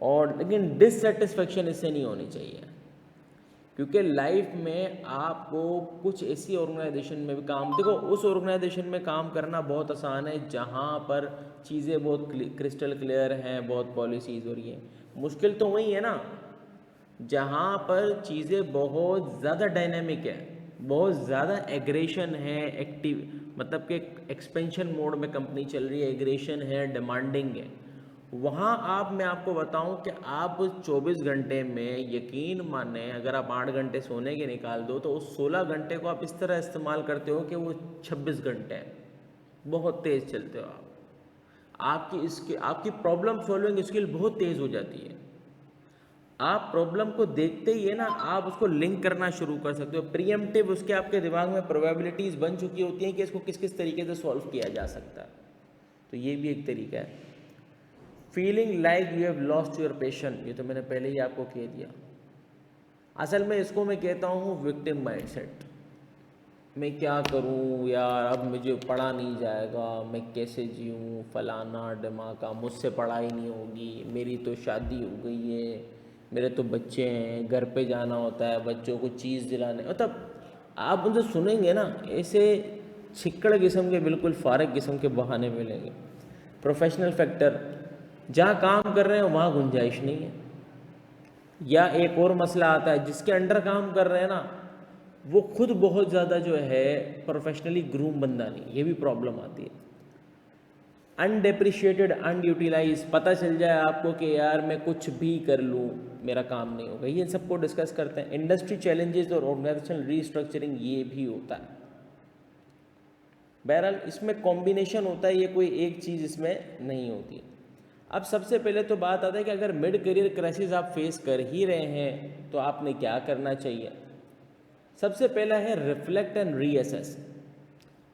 और लेकिन डिससेटिस्फेक्शन इससे नहीं होनी चाहिए, क्योंकि लाइफ में आपको कुछ ऐसी ऑर्गेनाइजेशन में भी काम, देखो उस ऑर्गेनाइजेशन में काम करना बहुत आसान है जहाँ पर चीज़ें बहुत क्रिस्टल क्लियर हैं, बहुत पॉलिसीज़ हो रही हैं। मुश्किल तो वही है ना जहाँ पर चीज़ें बहुत ज़्यादा डायनेमिक है, बहुत ज़्यादा एग्रेशन है, एक्टिव मतलब कि एक्सपेंशन मोड में कंपनी चल रही है, एग्रेशन है, डिमांडिंग है। वहाँ आप, मैं आपको बताऊं कि आप 24 घंटे में यकीन माने अगर आप 8 घंटे सोने के निकाल दो तो उस 16 घंटे को आप इस तरह इस्तेमाल करते हो कि वो 26 घंटे हैं। बहुत तेज़ चलते हो आप, आपकी प्रॉब्लम सॉल्विंग स्किल बहुत तेज़ हो जाती है। आप प्रॉब्लम को देखते ही है ना, आप उसको लिंक करना शुरू कर सकते हो, प्रीएम्प्टिव उसके आपके दिमाग में प्रोबेबिलिटीज़ बन चुकी होती हैं कि इसको किस किस तरीके से सॉल्व किया जा सकता है। तो ये भी एक तरीका है। Feeling like you have lost your passion, ये तो मैंने पहले ही आपको कह दिया। असल में इसको मैं कहता हूँ विक्टिम माइंडसेट। मैं क्या करूँ यार, अब मुझे पढ़ा नहीं जाएगा, मैं कैसे जीऊँ, फलाना ढिमाका, मुझसे पढ़ाई नहीं होगी, मेरी तो शादी हो गई है, मेरे तो बच्चे हैं, घर पे जाना होता है, बच्चों को चीज़ दिलाने, मतलब आप उनसे सुनेंगे ना ऐसे छिक्कड़ किस्म के, बिल्कुल फारग किस्म के बहाने मिलेंगे। प्रोफेशनल फैक्टर, जहाँ काम कर रहे हैं वहाँ गुंजाइश नहीं है। या एक और मसला आता है, जिसके अंडर काम कर रहे हैं ना वो खुद बहुत ज़्यादा जो है प्रोफेशनली ग्रूम बंदा नहीं, ये भी प्रॉब्लम आती है। अनडेप्रिशिएटेड, अनयूटिलाइज, पता चल जाए आपको कि यार मैं कुछ भी कर लूँ मेरा काम नहीं होगा, ये सबको डिस्कस करते हैं। इंडस्ट्री चैलेंजेस और ऑर्गेनाइजेशनल रीस्ट्रक्चरिंग, ये भी होता है। बहरहाल इसमें कॉम्बिनेशन होता है, ये कोई एक चीज़ इसमें नहीं होती। अब सबसे पहले तो बात आता है कि अगर मिड करियर क्राइसिस आप फेस कर ही रहे हैं तो आपने क्या करना चाहिए। सबसे पहला है रिफ्लेक्ट एंड रीअसेस।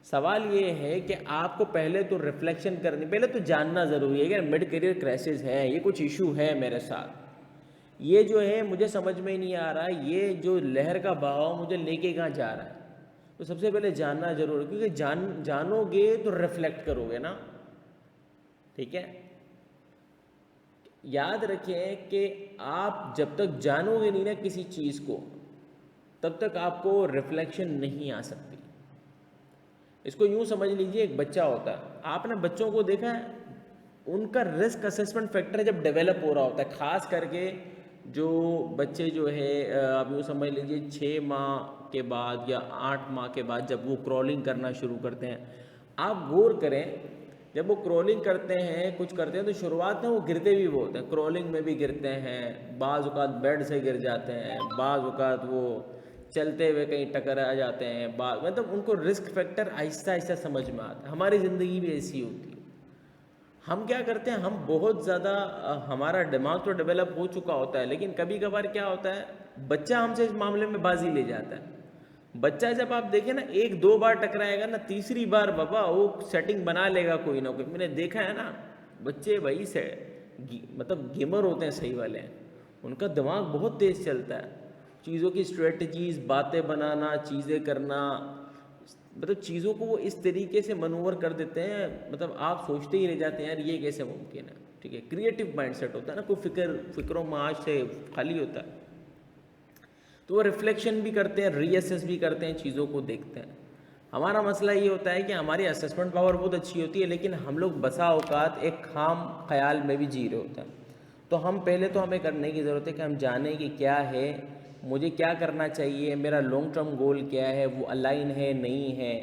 सवाल ये है कि आपको पहले तो रिफ्लेक्शन करनी, पहले तो जानना ज़रूरी है कि मिड करियर क्राइसिस है, ये कुछ इशू है मेरे साथ, ये जो है मुझे समझ में ही नहीं आ रहा है, ये जो लहर का बहाव मुझे लेके कहाँ जा रहा है। तो सबसे पहले जानना जरूर है, क्योंकि जानोगे तो रिफ्लेक्ट करोगे ना। ठीक है, याद रखें कि आप जब तक जानोगे नहीं ना किसी चीज़ को, तब तक आपको रिफ्लेक्शन नहीं आ सकती। इसको यूँ समझ लीजिए, एक बच्चा होता है, आपने बच्चों को देखा है, उनका रिस्क असेसमेंट फैक्टर जब डेवलप हो रहा होता है, ख़ास करके जो बच्चे जो है आप यूँ समझ लीजिए 6 माह के बाद या 8 माह के बाद जब वो क्रॉलिंग करना शुरू करते हैं, आप गौर करें जब वो क्रॉलिंग करते हैं, कुछ करते हैं, तो शुरुआत में वो गिरते भी बहुत हैं, क्रॉलिंग में भी गिरते हैं, बाज़ औक़ात बेड से गिर जाते हैं, बाज़ औक़ात वो चलते हुए कहीं टकरा जाते हैं, मतलब उनको रिस्क फैक्टर आहिस्ता आहिस्ता समझ में आता है। हमारी ज़िंदगी भी ऐसी होती है। हम क्या करते हैं, हम बहुत ज़्यादा हमारा दिमाग तो डेवलप हो चुका होता है, लेकिन कभी कभार क्या होता है, बच्चा हमसे इस मामले में बाजी ले जाता है। बच्चा जब आप देखें ना, 1-2 बार टकराएगा ना, तीसरी बार बाबा वो सेटिंग बना लेगा कोई ना कोई। मैंने देखा है ना, बच्चे भाई से मतलब गेमर होते हैं सही वाले हैं, उनका दिमाग बहुत तेज़ चलता है, चीज़ों की स्ट्रेटजीज, बातें बनाना, चीज़ें करना, मतलब चीज़ों को वो इस तरीके से मनूवर कर देते हैं, मतलब आप सोचते ही रह जाते हैं यार ये कैसे मुमकिन है। ठीक है, क्रिएटिव माइंडसेट होता है ना, कोई फिक्रों माज से खाली होता है। तो वो रिफ्लेक्शन भी करते हैं, रीअसेस भी करते हैं, चीज़ों को देखते हैं। हमारा मसला ये होता है कि हमारी असेसमेंट पावर बहुत अच्छी होती है, लेकिन हम लोग बसा औकात एक खाम ख्याल में भी जी रहे होते हैं। तो हमें करने की ज़रूरत है कि हम जानें कि क्या है, मुझे क्या करना चाहिए, मेरा लॉन्ग टर्म गोल क्या है, वो अलाइन है नहीं है,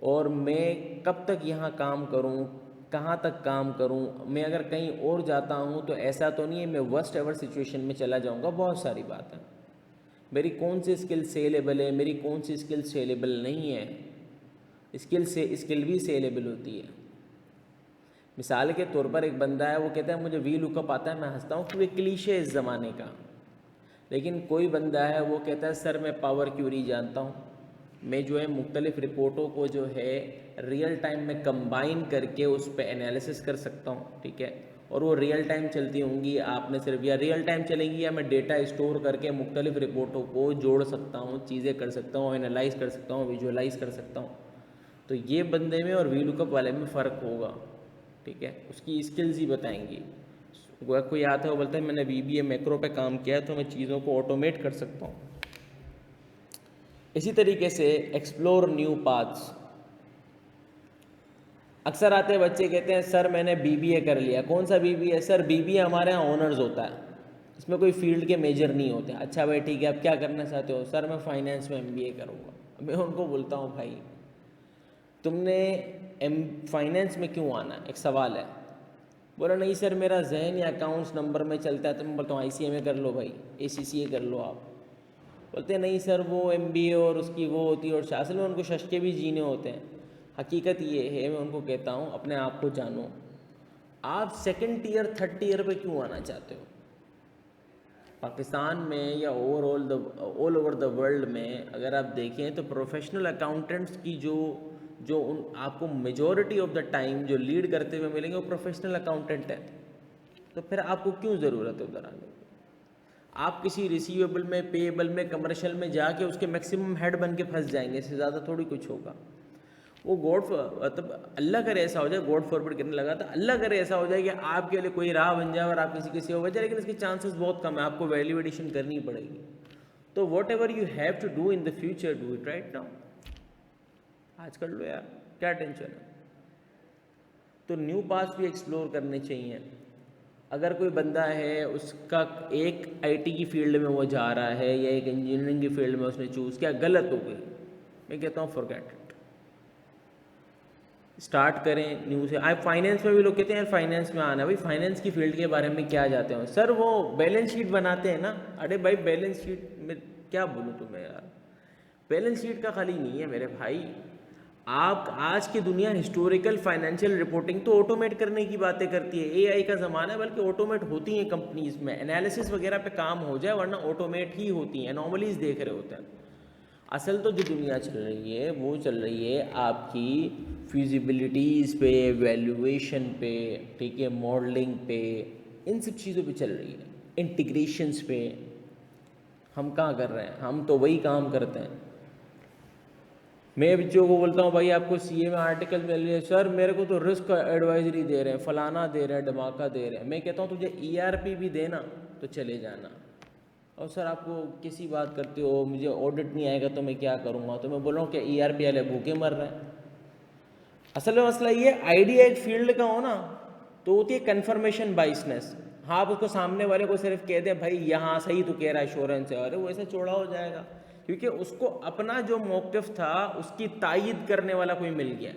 और मैं कब तक यहाँ काम करूँ, कहाँ तक काम करूँ। मैं अगर कहीं और जाता हूँ तो ऐसा तो नहीं है मैं वर्स्ट एवर सिचुएशन में चला जाऊँगा। बहुत सारी बात है, मेरी कौन सी स्किल सेलेबल है, मेरी कौन सी स्किल सेलेबल नहीं है। स्किल भी सेलेबल होती है। मिसाल के तौर पर एक बंदा है, वो कहता है मुझे वी लुकअप आता है, मैं हंसता हूँ कि वो क्लीशे है इस ज़माने का। लेकिन कोई बंदा है वो कहता है सर मैं पावर क्यूरी जानता हूँ, मैं जो है मुख्तलिफ़ रिपोर्टों को जो है रियल टाइम में कंबाइन करके उस पर एनालिसिस कर सकता हूँ, ठीक है, और वो रियल टाइम चलती होंगी, आपने सिर्फ या रियल टाइम चलेंगी या मैं डेटा स्टोर करके मुख्तलिफ़ रिपोर्टों को जोड़ सकता हूँ, चीज़ें कर सकता हूँ, एनालाइज कर सकता हूँ, विजुअलाइज कर सकता हूँ। तो ये बंदे में और वी लुकअप वाले में फ़र्क होगा, ठीक है, उसकी स्किल्स ही बताएंगी। कोई आता है वो बोलता है मैंने VBA मैक्रो पे काम किया है तो मैं चीज़ों को ऑटोमेट कर सकता हूँ। इसी तरीके से एक्सप्लोर न्यू पाथ्स। अक्सर आते बच्चे कहते हैं सर मैंने BBA कर लिया। कौन सा BBA? सर BBA हमारे यहाँ ऑनर्स होता है, इसमें कोई फील्ड के मेजर नहीं होते। अच्छा भाई ठीक है, अब क्या करना चाहते हो? सर मैं फाइनेंस में MBA करूँगा। मैं उनको बोलता हूँ भाई तुमने फाइनेंस में क्यों आना? एक सवाल है। बोला नहीं सर मेरा जहन या अकाउंट्स नंबर में चलता है। तो मैं बोलता हूँ ICMA कर लो भाई, ACCA कर लो आप। बोलते नहीं सर वो MBA और उसकी वो होती है, और असल में उनको शशके भी जीने होते हैं। हकीकत ये है, मैं उनको कहता हूँ अपने आप को जानो। आप सेकंड ईयर थर्ड ईयर पे क्यों आना चाहते हो? पाकिस्तान में या ऑल ओवर द वर्ल्ड में अगर आप देखें तो प्रोफेशनल अकाउंटेंट्स की जो जो उन आपको मेजॉरिटी ऑफ द टाइम जो लीड करते हुए मिलेंगे वो प्रोफेशनल अकाउंटेंट है। तो फिर आपको क्यों ज़रूरत है उधर आने की? आप किसी रिसीवेबल में, पेएबल में, कमर्शियल में जाके उसके मैक्सिमम हेड बन के फंस जाएंगे, इससे ज़्यादा थोड़ी कुछ होगा। वो मतलब अल्लाह करे ऐसा हो जाए, गॉड फॉरवर्ड करने लगा था, अल्लाह करे ऐसा हो जाए कि आपके लिए कोई राह बन जाए और आप किसी हो जाए, लेकिन इसके चांसेस बहुत कम है, आपको वैल्यू एडिशन करनी पड़ेगी। तो whatever you have to do in the future, do it right now. आज कर लो यार, क्या टेंशन है। तो न्यू पाथ भी एक्सप्लोर करने चाहिए। अगर कोई बंदा है उसका एक IT की फील्ड में वो जा रहा है या एक इंजीनियरिंग की फील्ड में उसने चूज़ किया, गलत हो गई, मैं कहता हूँ फॉरगेट इट। स्टार्ट करें न्यू से। आप फाइनेंस में भी लोग कहते हैं यार फाइनेंस में आना है, भाई फाइनेंस की फील्ड के बारे में क्या जाते हो? सर वो बैलेंस शीट बनाते हैं ना। अरे भाई बैलेंस शीट में क्या बोलूँ तुम्हें यार, बैलेंस शीट का खाली नहीं है मेरे भाई। आप आज की दुनिया हिस्टोरिकल फाइनेंशियल रिपोर्टिंग तो ऑटोमेट करने की बातें करती है, AI का ज़माना है, बल्कि ऑटोमेट होती हैं कंपनीज में, एनालिसिस वगैरह पे काम हो जाए, वरना ऑटोमेट ही होती हैं, एनॉमलीज देख रहे होते हैं। असल तो जो दुनिया चल रही है वो चल रही है आपकी फिजिबिलिटीज़ पे, वैल्यूएशन पे, ठीक है, मॉडलिंग पे, इन सब चीज़ों पे चल रही है, इंटीग्रेशंस पे। हम कहाँ कर रहे हैं? हम तो वही काम करते हैं। मैं बच्चों को बोलता हूँ भाई आपको CA में आर्टिकल मिल रही है, सर मेरे को तो रिस्क एडवाइजरी दे रहे हैं, फलाना दे रहे हैं, धमाका दे रहे हैं। मैं कहता हूँ तुझे ERP भी देना तो चले जाना। और सर आपको किसी बात करते हो, मुझे ऑडिट नहीं आएगा तो मैं क्या करूँगा? तो मैं बोल रहा हूँ कि ERP वाले भूखे मर रहे हैं। असल में मसला ये, आइडिया एक फील्ड का हो ना तो होती है कन्फर्मेशन बाइसनेस। हाँ आप उसको सामने वाले को सिर्फ कह दे भाई यहाँ सही तो कह रहा है श्योरेंस है, अरे वो ऐसा चौड़ा हो जाएगा, क्योंकि उसको अपना जो मौक़िफ़ था उसकी तायीद करने वाला कोई मिल गया,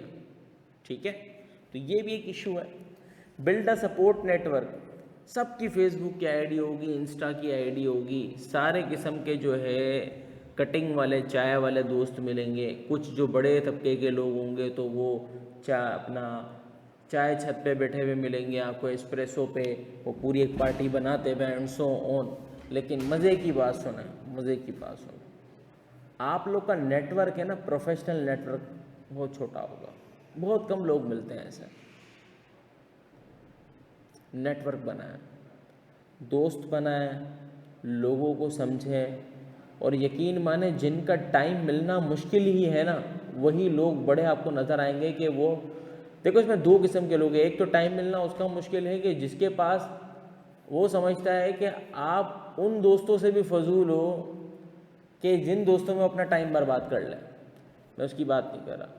ठीक है। तो ये भी एक इशू है। Build a support network. सबकी फेसबुक की आईडी होगी, इंस्टा की आईडी होगी, सारे किस्म के जो है कटिंग वाले, चाय वाले दोस्त मिलेंगे। कुछ जो बड़े तबके के लोग होंगे तो वो चाय छत पे बैठे हुए मिलेंगे आपको, एस्प्रेसो पे, वो पूरी एक पार्टी बनाते हुए एंड सो ऑन। लेकिन मज़े की बात सुने, मज़े की बात सुने, आप लोग का नेटवर्क है ना, प्रोफेशनल नेटवर्क बहुत छोटा होगा, बहुत कम लोग मिलते हैं ऐसे। नेटवर्क बनाएं, दोस्त बनाएं, लोगों को समझें, और यकीन माने जिनका टाइम मिलना मुश्किल ही है ना, वही लोग बड़े आपको नज़र आएंगे कि वो, देखो इसमें दो किस्म के लोग हैं। एक तो टाइम मिलना उसका मुश्किल है कि जिसके पास वो समझता है कि आप उन दोस्तों से भी फजूल हो कि जिन दोस्तों में अपना टाइम बर्बाद कर लें, मैं उसकी बात नहीं कर रहा।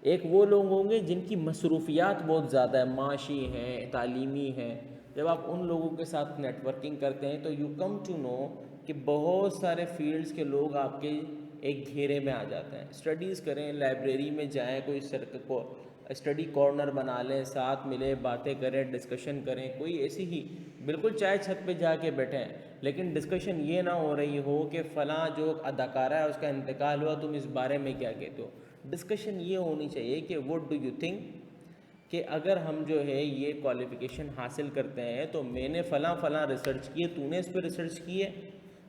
एक वो लोग होंगे जिनकी मसरूफियात बहुत ज़्यादा है, माशी हैं, तालीमी हैं। जब आप उन लोगों के साथ नेटवर्किंग करते हैं तो यू कम टू नो कि बहुत सारे फील्ड्स के लोग आपके एक घेरे में आ जाते हैं। स्टडीज़ करें, लाइब्रेरी में जाएं, कोई स्टडी कॉर्नर बना लें, साथ मिले, बातें करें, डिस्कशन करें, कोई ऐसी ही बिल्कुल चाय छत पे जाके बैठें, लेकिन डिस्कशन ये ना हो रही हो कि फ़लाँ जो अदाकारा है उसका इंतकाल हुआ, तुम इस बारे में क्या कहते हो। डिस्कशन ये होनी चाहिए कि व्हाट डू यू थिंक कि अगर हम जो है ये क्वालिफ़िकेशन हासिल करते हैं तो मैंने फ़लाँ रिसर्च की है, तूने इस पर रिसर्च की है,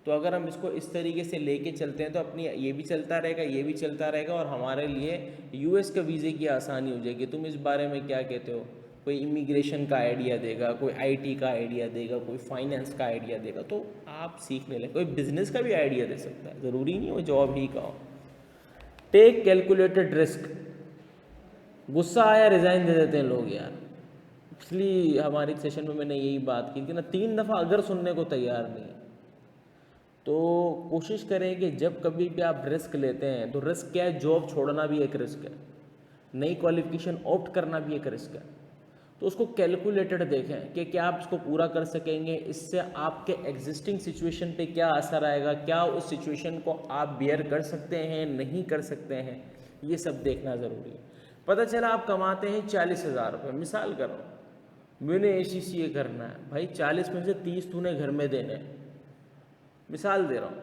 तो अगर हम इसको इस तरीके से लेके चलते हैं तो अपनी ये भी चलता रहेगा, ये भी चलता रहेगा, और हमारे लिए यूएस के वीज़े की आसानी हो जाएगी। तुम इस बारे में क्या कहते हो? कोई इमिग्रेशन का आइडिया देगा, कोई आईटी का आइडिया देगा, कोई फाइनेंस का आइडिया देगा, तो आप सीखने लगे। कोई बिजनेस का भी आइडिया दे सकता है, ज़रूरी नहीं हो जॉब ही का हो। Take calculated risk. गुस्सा आया रिज़ाइन दे देते हैं लोग यार। पिछली हमारी सेशन में मैंने यही बात की थी ना, 3 दफ़ा अगर सुनने को तैयार नहीं है। तो कोशिश करें कि जब कभी भी आप रिस्क लेते हैं तो रिस्क क्या है, जॉब छोड़ना भी एक रिस्क है, नई क्वालिफिकेशन ऑप्ट करना भी एक रिस्क है। तो उसको कैलकुलेटेड देखें कि क्या आप इसको पूरा कर सकेंगे, इससे आपके एग्जिस्टिंग सिचुएशन पे क्या असर आएगा, क्या उस सिचुएशन को आप बियर कर सकते हैं, नहीं कर सकते हैं, ये सब देखना ज़रूरी है। पता चला आप कमाते हैं 40,000 रुपये, मिसाल कर रहा हूँ, मैंने ACCA करना है भाई, 40 में से 30 तूने घर में देने हैं, मिसाल दे रहा हूँ।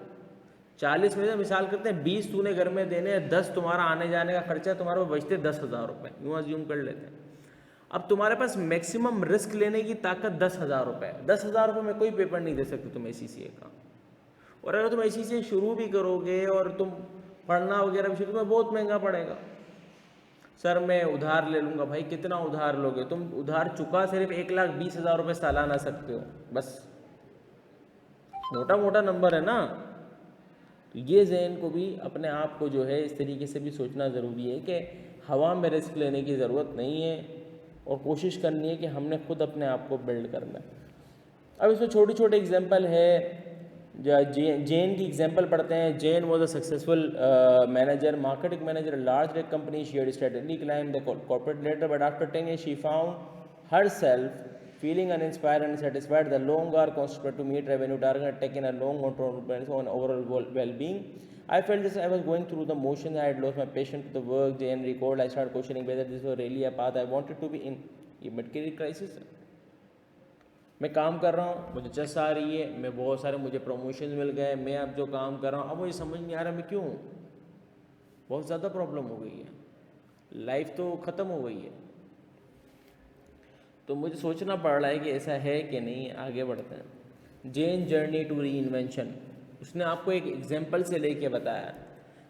40 में से मिसाल करते हैं 20 तूने घर में देने हैं, 10 तुम्हारा आने जाने का खर्चा, तुम्हारे को बचते 10,000 रुपये, यूँ अज्यूम कर लेते हैं। अब तुम्हारे पास मैक्सिमम रिस्क लेने की ताकत 10,000 रुपये है। 10,000 रुपये में कोई पेपर नहीं दे सकते तुम ACCA का। और अगर तुम ACCA शुरू भी करोगे और तुम पढ़ना वगैरह भी शुरू में, बहुत महंगा पड़ेगा। सर मैं उधार ले लूँगा, भाई कितना उधार लोगे तुम? उधार चुका सिर्फ 1,20,000 रुपये सालाना सकते हो, बस मोटा मोटा नंबर है ना। तो ये जहन को भी, अपने आप को जो है इस तरीके से भी सोचना ज़रूरी है कि हवा में रिस्क लेने की ज़रूरत नहीं है, और कोशिश करनी है कि हमने खुद अपने आप को बिल्ड करना है। अब इसमें छोटी छोटी एग्जांपल है, जेन की एग्जांपल पढ़ते हैं। Jane was a successful manager, marketing manager, large tech company. She had strategy climb the corporate ladder, but after 10 years she found herself feeling uninspired and unsatisfied. The long hour conspired to meet revenue target had taken a long control on overall well-being. I felt as I was going through the motions. I had lost my passion for the work. Jane recalled. I started questioning whether this was really a path I wanted to be in. ये mid career crisis है। मैं काम कर रहा हूँ, मुझे चस आ रही है, मैं बहुत सारे, मुझे प्रमोशन मिल गए, मैं अब जो काम कर रहा हूँ अब मुझे समझ नहीं आ रहा मैं क्यों, बहुत ज़्यादा प्रॉब्लम हो गई है, लाइफ तो ख़त्म हो गई है। तो मुझे सोचना पड़ रहा है कि ऐसा है कि नहीं। आगे बढ़ते हैं। जेन जर्नी टू री इन्वेंशन, उसने आपको एक एग्जाम्पल से लेके बताया।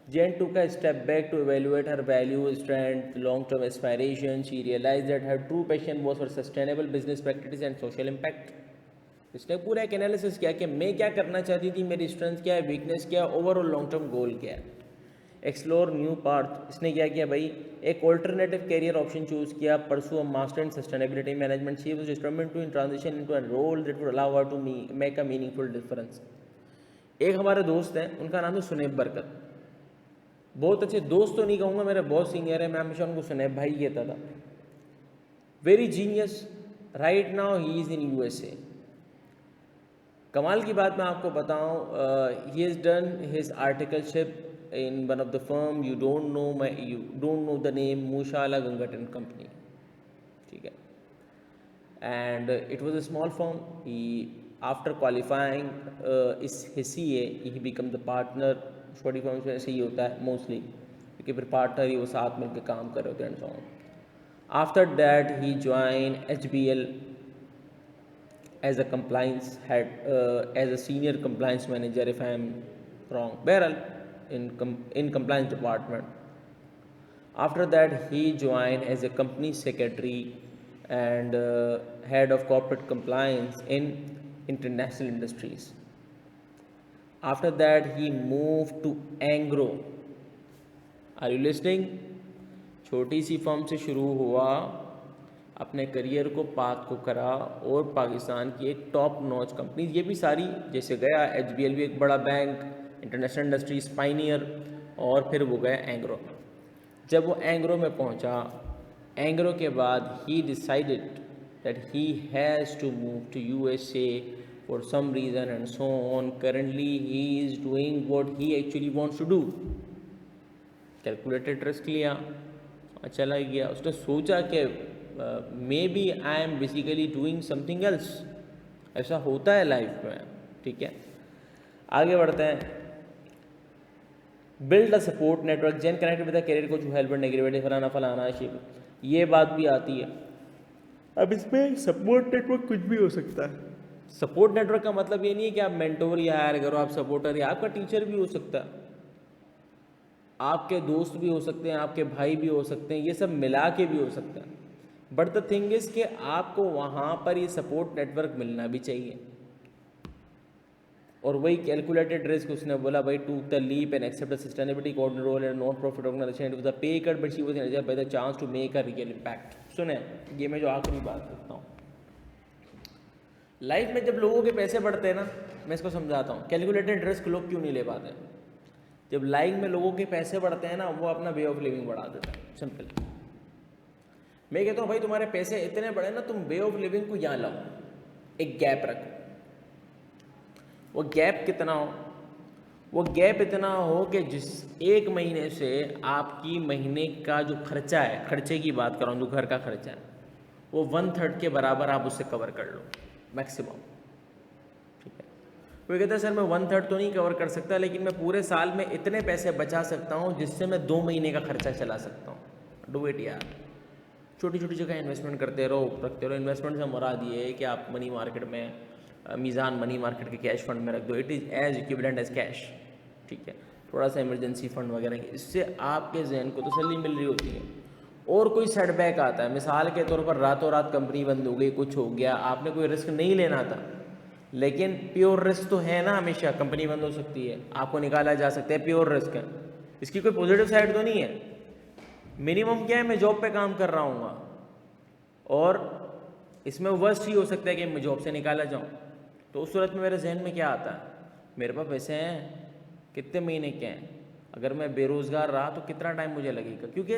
जेन took a step back to evaluate her values, strengths, long-term aspirations. She realized that her true passion was for sustainable business practices and social impact. इसने पूरा एक एनालिसिस किया कि मैं क्या करना चाहती थी, मेरी स्ट्रेंथ क्या है, वीकनेस क्या है, ओवरऑल लॉन्ग टर्म गोल क्या है। एक्सप्लोर न्यू पाथ, इसने क्या किया भाई, एक ऑल्टरनेटिव कैरियर ऑप्शन चूज किया, pursue a master in sustainability management. She was determined to transition into a role that would allow her to make a meaningful difference. एक हमारे दोस्त हैं, उनका नाम है सुनेब बरकत। बहुत अच्छे दोस्त तो नहीं कहूँगा, मेरे बहुत सीनियर है, मैं हमेशा उनको सुनेब भाई कहता था। Very genius, right now he is in USA। कमाल की बात मैं आपको बताऊँ, he has done his articleship in one of the firm, you don't know the name, मूशाला गंगटन कंपनी, ठीक है। And it was a small firm. He after qualifying his CA he become the partner. छोटी firm में ऐसे ही होता है mostly, क्योंकि फिर पार्टनर ही वो साथ मिलकर काम कर रहे होते हैं and so on. After that he join HBL as a compliance head, as a senior compliance manager if I am wrong, Beryl, in compliance department. After that he joined as a company secretary and head of corporate compliance in international industries. After that he moved to Angro. Are you listening? छोटी सी firm से शुरू हुआ, अपने career को path को करा और पाकिस्तान की एक टॉप नॉच कंपनी, ये भी सारी जैसे गया HBL भी एक बड़ा बैंक, इंटरनेशनल इंडस्ट्रीज, पाइनियर, और फिर वो गया एंग्रो में। जब वो एंग्रो में पहुंचा, एंग्रो के बाद ही decided that he has to move to USA for some reason and so on. Currently he is doing what he actually wants to do. Calculated risk लिया, चला गया। उसने सोचा कि maybe I am basically doing something else. ऐसा होता है life में, ठीक है। आगे बढ़ते हैं। Build a support network. Jen connected with the career coach who help and negativity फलाना फलाना शिप। ये बात भी आती है। अब इसमें सपोर्ट नेटवर्क कुछ भी हो सकता है। सपोर्ट नेटवर्क का मतलब ये नहीं है कि आप मेंटोर या हायर करो, आप सपोर्टर या आपका टीचर भी हो सकता है, आपके दोस्त भी हो सकते हैं, आपके भाई भी हो सकते हैं, ये सब मिला के भी हो सकता है। बट द थिंग इज कि आपको वहाँ पर ये सपोर्ट नेटवर्क मिलना भी चाहिए। और वही कैलकुलेटेड रिस्क, उसने बोला भाई to the leap and accept the sustainability coordinator role and non profit organisation, it was the pay cut but she was energised by the chance to make a real impact. सुने, ये मैं जो आखिरी बात करता हूँ, लाइफ में जब लोगों के पैसे बढ़ते हैं ना, मैं इसको समझाता हूँ, कैलकुलेटेड रिस्क लोग क्यों नहीं ले पाते। जब लाइफ में लोगों के पैसे बढ़ते हैं ना, वो अपना वे ऑफ लिविंग बढ़ा देता है। सिंपल। मैं कहता हूँ भाई तुम्हारे पैसे इतने बढ़े ना, तुम वे ऑफ लिविंग को यहाँ लाओ, एक गैप रखो। वो गैप कितना हो? वो गैप इतना हो कि जिस एक महीने से आपकी महीने का जो खर्चा है, खर्चे की बात कर रहा हूँ, जो घर का खर्चा है, वो 1/3 के बराबर आप उससे कवर कर लो मैक्सिमम। ठीक है, कोई कहता है सर मैं 1/3 तो नहीं कवर कर सकता, लेकिन मैं पूरे साल में इतने पैसे बचा सकता हूँ जिससे मैं 2 महीने का खर्चा चला सकता हूँ। डू इट यार। छोटी छोटी जगह इन्वेस्टमेंट करते रहो, रखते रहो। इन्वेस्टमेंट से मुराद ये है कि आप मनी मार्केट में, मीज़ान मनी मार्केट के कैश फंड में रख दो, it is as equivalent as cash. ठीक है, थोड़ा सा इमरजेंसी फंड वगैरह, इससे आपके जहन को तसल्ली मिल रही होती है। और कोई सेटबैक आता है, मिसाल के तौर पर रातों रात कंपनी बंद हो गई, कुछ हो गया, आपने कोई रिस्क नहीं लेना था, लेकिन प्योर रिस्क तो है ना, हमेशा कंपनी बंद हो सकती है, आपको निकाला जा सकता है, प्योर रिस्क है, इसकी कोई पॉजिटिव साइड तो नहीं है। मिनिमम क्या है, मैं जॉब पे काम कर रहा हूँ और इसमें वर्स्ट ही हो सकता है कि मैं जॉब से निकाला जाऊँ, तो उस सूरत में मेरे जहन में क्या आता है, मेरे पास पैसे हैं, कितने महीने के हैं, अगर मैं बेरोज़गार रहा तो कितना टाइम मुझे लगेगा, क्योंकि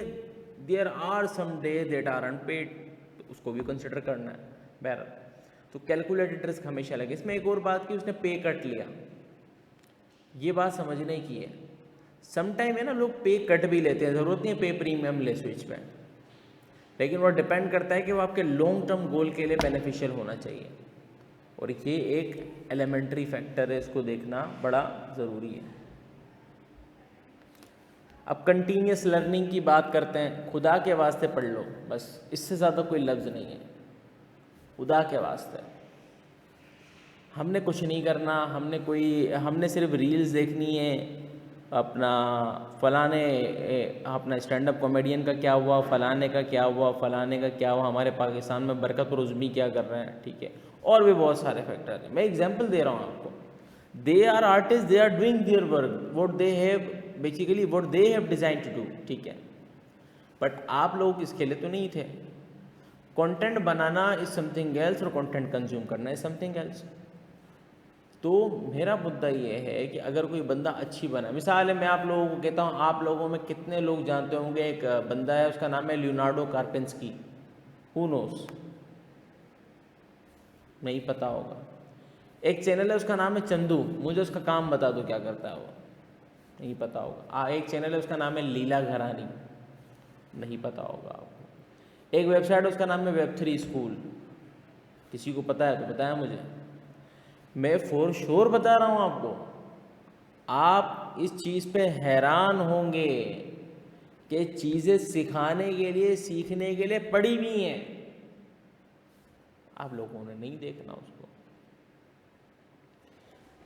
there are some day that are unpaid, तो उसको भी कंसिडर करना है। बहरहाल, तो कैलकुलेटेड रिस्क हमेशा लगे। इसमें एक और बात की, उसने पे कट लिया, ये बात समझने की है। सम टाइम है ना, लोग पे कट भी लेते हैं, ज़रूरत नहीं है पे प्रीमियम ले स्विच पे, लेकिन वो डिपेंड करता है कि वो आपके लॉन्ग टर्म गोल के लिए बेनिफिशियल होना चाहिए, और ये एक एलिमेंट्री फैक्टर है, इसको देखना बड़ा ज़रूरी है। अब कंटिन्यूस लर्निंग की बात करते हैं, खुदा के वास्ते पढ़ लो, बस इससे ज़्यादा कोई लफ्ज़ नहीं है, खुदा के वास्ते। हमने कुछ नहीं करना, हमने सिर्फ रील्स देखनी है, अपना फलाने अपना स्टैंड अप कॉमेडियन का क्या हुआ, फलाने का क्या हुआ, फलाने का क्या हुआ, हमारे पाकिस्तान में बरकत और उज़्मी क्या कर रहे हैं, ठीक है, और भी बहुत सारे फैक्टर हैं। मैं एग्जांपल दे रहा हूँ आपको, they are artist, they are doing their work, what they have basically what they have design to do, ठीक है, बट आप लोग इसके लिए तो नहीं थे। Content banana is something else और कंटेंट कंज्यूम करना इज समथिंग एल्स। तो मेरा मुद्दा ये है कि अगर कोई बंदा अच्छी बना, मिसाल है, मैं आप लोगों को कहता हूँ, आप लोगों में कितने लोग जानते होंगे, एक बंदा है, उसका नाम है लियोनार्डो कार्पेंस्की, हु नोस, नहीं पता होगा। एक चैनल है, उसका नाम है चंदू, मुझे उसका काम बता दो क्या करता है वो, नहीं पता होगा। एक चैनल है, उसका नाम है लीला घरानी, नहीं पता होगा आपको। एक वेबसाइट है, उसका नाम है Web3 स्कूल, किसी को पता है तो बताया मुझे। मैं फॉर श्योर बता रहा हूँ आपको, आप इस चीज़ पे हैरान होंगे कि चीज़ें सिखाने के लिए, सीखने के लिए पड़ी भी हैं, आप लोगों ने नहीं देखना उसको।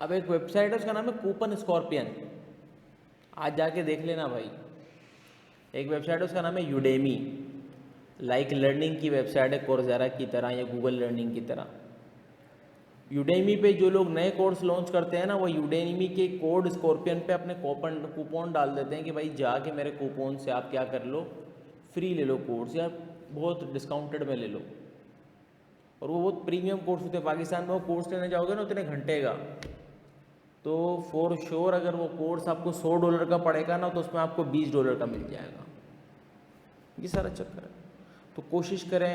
अब एक वेबसाइट है, उसका नाम है कूपन स्कॉर्पियन, आज जाके देख लेना भाई। एक वेबसाइट है, उसका नाम है यूडेमी, लाइक लर्निंग की वेबसाइट है, कोर्सेरा की तरह या गूगल लर्निंग की तरह। यूडेमी पे जो लोग नए कोर्स लॉन्च करते हैं ना, वो यूडेमी के कोड स्कॉर्पियन पे अपने कूपन डाल देते हैं कि भाई जाके मेरे कूपन से आप क्या कर लो, फ्री ले लो कोर्स, या बहुत डिस्काउंटेड में ले लो, और वो बहुत प्रीमियम कोर्स होते हैं। पाकिस्तान में वो कोर्स लेने जाओगे ना उतने घंटे का, तो फॉर श्योर अगर वो कोर्स आपको $100 का पड़ेगा ना, तो उसमें आपको $20 का मिल जाएगा। ये सारा चक्कर है। तो कोशिश करें,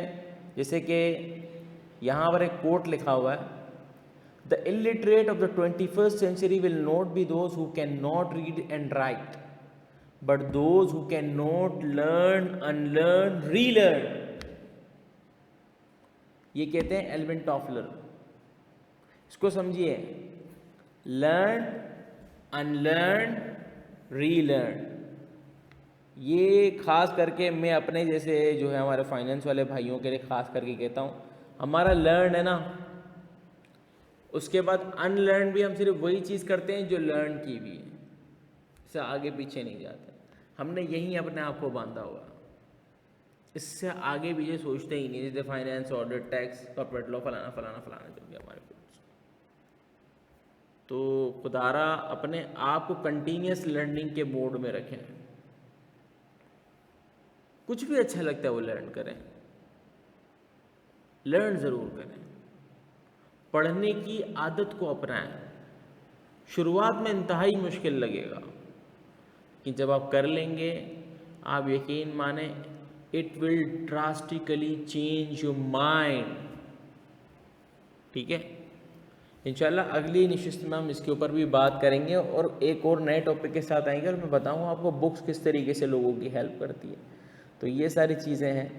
जैसे कि यहाँ पर एक कोट लिखा हुआ है, The illiterate of the 21st century will not be those who cannot read and write, but those who cannot learn, unlearn, relearn. ये कहते हैं एल्विन टॉफलर, इसको समझिए, लर्न, अनलर्न, रीलर्न। ये खास करके मैं अपने जैसे जो है हमारे फाइनेंस वाले भाइयों के लिए खास करके कहता हूँ, हमारा लर्न है ना, उसके बाद अनलर्न भी हम सिर्फ वही चीज़ करते हैं जो लर्न की भी है, इससे आगे पीछे नहीं जाते। हमने यहीं अपने आप को बांधा हुआ, इससे आगे पीछे सोचते ही नहीं, जैसे finance, audit, tax, corporate law, फलाना फलाना फलाना जो भी हमारे कोर्स। तो खुदारा अपने आप को कंटिन्यूस लर्निंग के मोड में रखें, कुछ भी अच्छा लगता है वो लर्न करें, लर्न ज़रूर करें, पढ़ने की आदत को अपनाएं। शुरुआत में इंतहाई मुश्किल लगेगा कि जब आप कर लेंगे, आप यकीन माने it will drastically change your mind. ठीक है, इंशाल्लाह अगली नशिस्त में हम इसके ऊपर भी बात करेंगे और एक और नए टॉपिक के साथ आएंगे और मैं बताऊंगा आपको बुक्स किस तरीके से लोगों की हेल्प करती है। तो ये सारी चीज़ें हैं।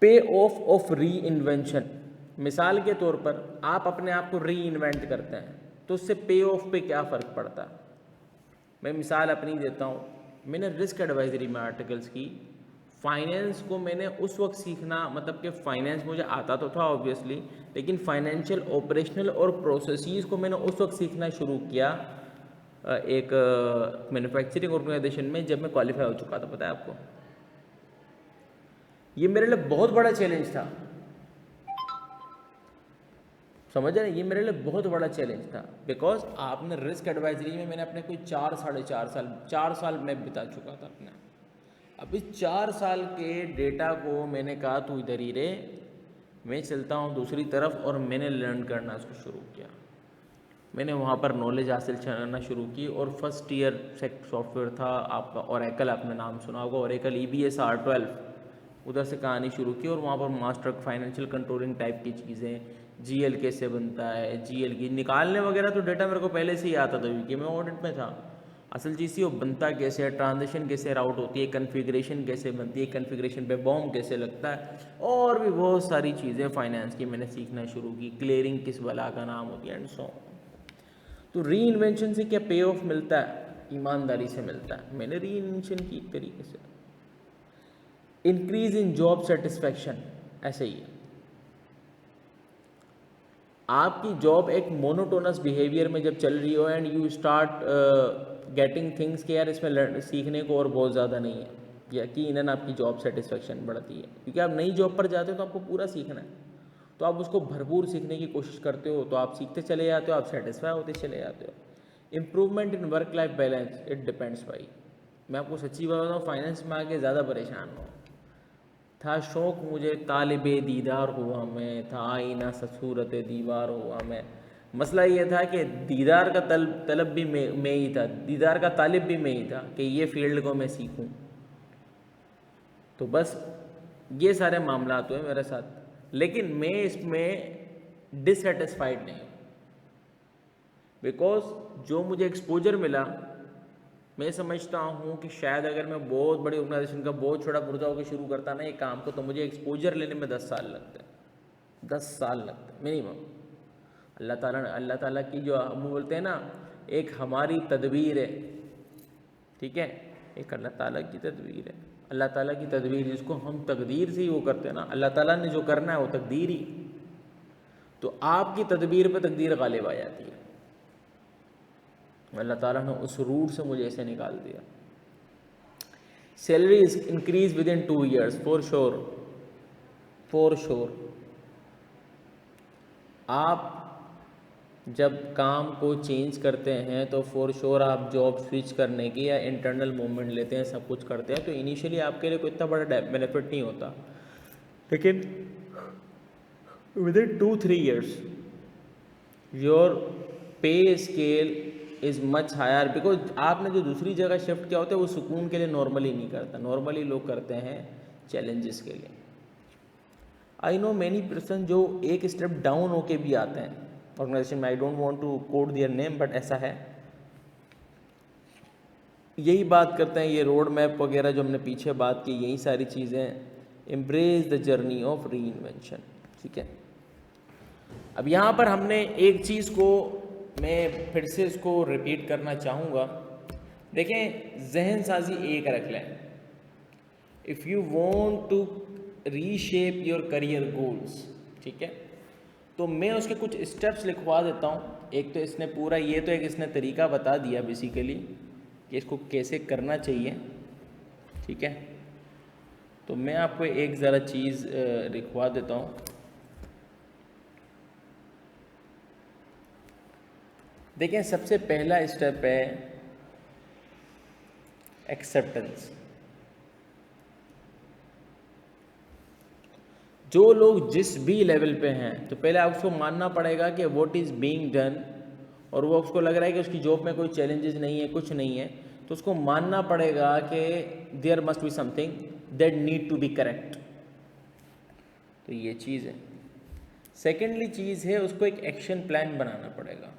पे ऑफ री इन्वेंशन, मिसाल के तौर पर आप अपने आप को री इन्वेंट करते हैं तो उससे पे ऑफ पे क्या फ़र्क पड़ता है। मैं मिसाल अपनी देता हूँ, मैंने रिस्क एडवाइजरी में आर्टिकल्स की, फाइनेंस को मैंने उस वक्त सीखना, मतलब कि फ़ाइनेंस मुझे आता तो था ऑब्वियसली, लेकिन फाइनेंशियल ऑपरेशनल और प्रोसेसेस को मैंने उस वक्त सीखना शुरू किया एक मैन्युफैक्चरिंग ऑर्गेनाइजेशन में, जब मैं क्वालिफाई हो चुका था। पता है आपको, ये मेरे लिए बहुत बड़ा चैलेंज था, समझ रहे हैं, ये मेरे लिए बहुत बड़ा चैलेंज था। बिकॉज आपने रिस्क एडवाइजरी में मैंने अपने कोई 4 साल मैं बिता चुका था अपना। अब इस 4 साल के डेटा को मैंने कहा तू इधर ही रहे, मैं चलता हूँ दूसरी तरफ, और मैंने लर्न करना उसको शुरू किया। मैंने वहाँ पर नॉलेज हासिल करना शुरू की और फर्स्ट ईयर सॉफ्टवेयर था आपका ओरेकल, आपने नाम सुना होगा, ओरेकल EBS R12, उधर से कहानी शुरू की और वहाँ पर मास्टर फाइनेंशियल कंट्रोलिंग टाइप की चीज़ें, GL कैसे बनता है, GL की निकालने वगैरह तो डेटा मेरे को पहले से ही आता था क्योंकि मैं ऑडिट में था। असल चीज़ वो बनता कैसे है, ट्रांजेक्शन कैसे राउट होती है, कन्फिग्रेशन कैसे बनती है, कन्फिग्रेशन पे बॉम्ब कैसे लगता है, और भी बहुत सारी चीज़ें फाइनेंस की मैंने सीखना शुरू की, क्लियरिंग किस बला का नाम होती है एंड सो ऑन। तो री इन्वेंशन से क्या पे ऑफ मिलता है? ईमानदारी से मिलता है। मैंने री इन्वेंशन की एक तरीके से। इंक्रीज इन जॉब सेटिस्फैक्शन, ऐसे ही है, आपकी जॉब एक मोनोटोनस बिहेवियर में जब चल रही हो and you start getting things के यार इसमें सीखने को और बहुत ज़्यादा नहीं है, यकीनन आपकी जॉब सेटिस्फैक्शन बढ़ती है, क्योंकि आप नई जॉब पर जाते हो तो आपको पूरा सीखना है, तो आप उसको भरपूर सीखने की कोशिश करते हो, तो आप सीखते चले जाते हो, आप सेटिस्फाई होते चले जाते हो। Improvement in work life balance, it depends भाई। मैं आपको सच्ची बात बताऊँ, फाइनेंस में आके ज़्यादा परेशान हूँ। था शौक़ मुझे तालिबे दीदार हुआ मैं, था आईना सूरत दीवार हुआ मैं। मसला ये था कि दीदार का तलब भी मैं ही था, दीदार का तालिब भी मैं ही था कि ये फील्ड को मैं सीखूं। तो बस ये सारे मामला हुए मेरे साथ, लेकिन मैं इसमें डिससेटिस्फाइड नहीं हूँ, बिकॉज जो मुझे एक्सपोजर मिला, मैं समझता हूँ कि शायद अगर मैं बहुत बड़ी ऑर्गेनाइजेशन का बहुत छोटा पुर्जा होकर शुरू करता ना ये काम को, तो मुझे एक्सपोजर लेने में 10 साल लगते हैं, 10 साल लगते हैं मिनिमम। अल्लाह ताला की जो हम बोलते हैं ना, एक हमारी तदबीर है, ठीक है, एक अल्लाह ताला की तदबीर है। अल्लाह ताला की तदबीर जिसको हम तकदीर से ही वो करते हैं ना, अल्लाह ताला ने जो करना है वो तकदीर ही, तो आपकी तदबीर पे तकदीर गालिब आ जाती है। अल्लाह ताला ने उस रूट से मुझे ऐसे निकाल दिया। Salary increase with in 2 years for sure, for sure. आप जब काम को चेंज करते हैं तो फॉर श्योर आप जॉब स्विच करने की या इंटरनल मूवमेंट लेते हैं, सब कुछ करते हैं, तो इनिशियली आपके लिए कोई इतना बड़ा बेनिफिट नहीं होता, लेकिन within 2-3 years your pay scale is much higher, because आपने जो दूसरी जगह शिफ्ट किया होता है वो सुकून के लिए नॉर्मली नहीं करता, नॉर्मली लोग करते हैं चैलेंजेस के लिए। आई नो मैनी पर्सन जो एक स्टेप डाउन होके भी आते हैं ऑर्गेनाइजेशन में, I don't want to quote their name, but ऐसा है। यही बात करते हैं, ये रोड मैप वगैरह जो हमने पीछे बात की, यही सारी चीज़ें, एम्ब्रेस द जर्नी ऑफ री इन्वेंशन, ठीक है। अब यहाँ पर हमने एक चीज़ को मैं फिर से इसको रिपीट करना चाहूँगा, देखें, जहन साजी एक रख लें, if you want to reshape your career goals, ठीक है, तो मैं उसके कुछ स्टेप्स लिखवा देता हूँ। एक तो इसने पूरा ये तो एक इसने तरीका बता दिया बेसिकली कि इसको कैसे करना चाहिए, ठीक है। तो मैं आपको एक ज़रा चीज़ लिखवा देता हूँ। देखें, सबसे पहला स्टेप है एक्सेप्टेंस। जो लोग जिस भी लेवल पे हैं, तो पहले आपको मानना पड़ेगा कि व्हाट इज़ बीइंग डन, और वो उसको लग रहा है कि उसकी जॉब में कोई चैलेंजेस नहीं है, कुछ नहीं है, तो उसको मानना पड़ेगा कि there must be something that need to be correct. तो ये चीज़ है। सेकेंडली चीज़ है, उसको एक एक्शन प्लान बनाना पड़ेगा।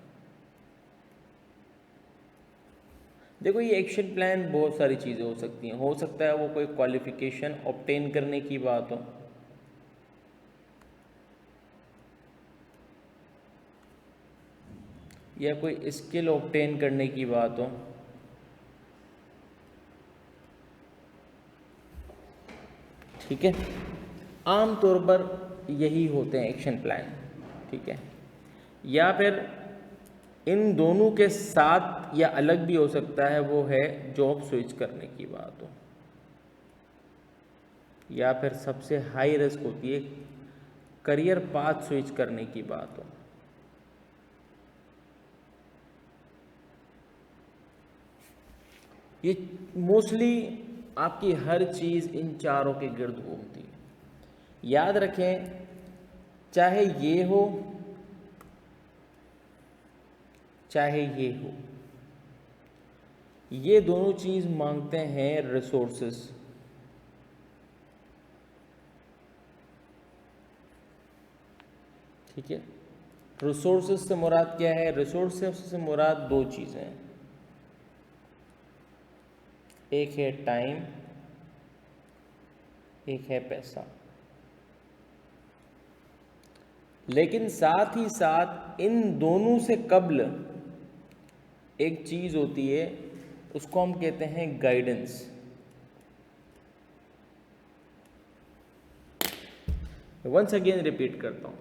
देखो, ये एक्शन प्लान बहुत सारी चीज़ें हो सकती हैं। हो सकता है वो कोई क्वालिफिकेशन ऑब्टेन करने की बात हो, या कोई स्किल ऑब्टेन करने की बात हो, ठीक है। आमतौर पर यही होते हैं एक्शन प्लान, ठीक है। या फिर इन दोनों के साथ या अलग भी हो सकता है, वो है जॉब स्विच करने की बात हो, या फिर सबसे हाई रिस्क होती है करियर पाथ स्विच करने की बात हो। ये मोस्टली आपकी हर चीज़ इन चारों के गिर्द घूमती है। याद रखें, चाहे ये हो चाहे ये हो, ये दोनों चीज़ मांगते हैं रिसोर्सेस। ठीक है, रिसोर्सेस से मुराद क्या है? रिसोर्सेस से मुराद दो चीज़ें हैं, एक है टाइम, एक है पैसा। लेकिन साथ ही साथ इन दोनों से कब्ल एक चीज़ होती है, उसको हम कहते हैं गाइडेंस। वंस अगेन रिपीट करता हूँ,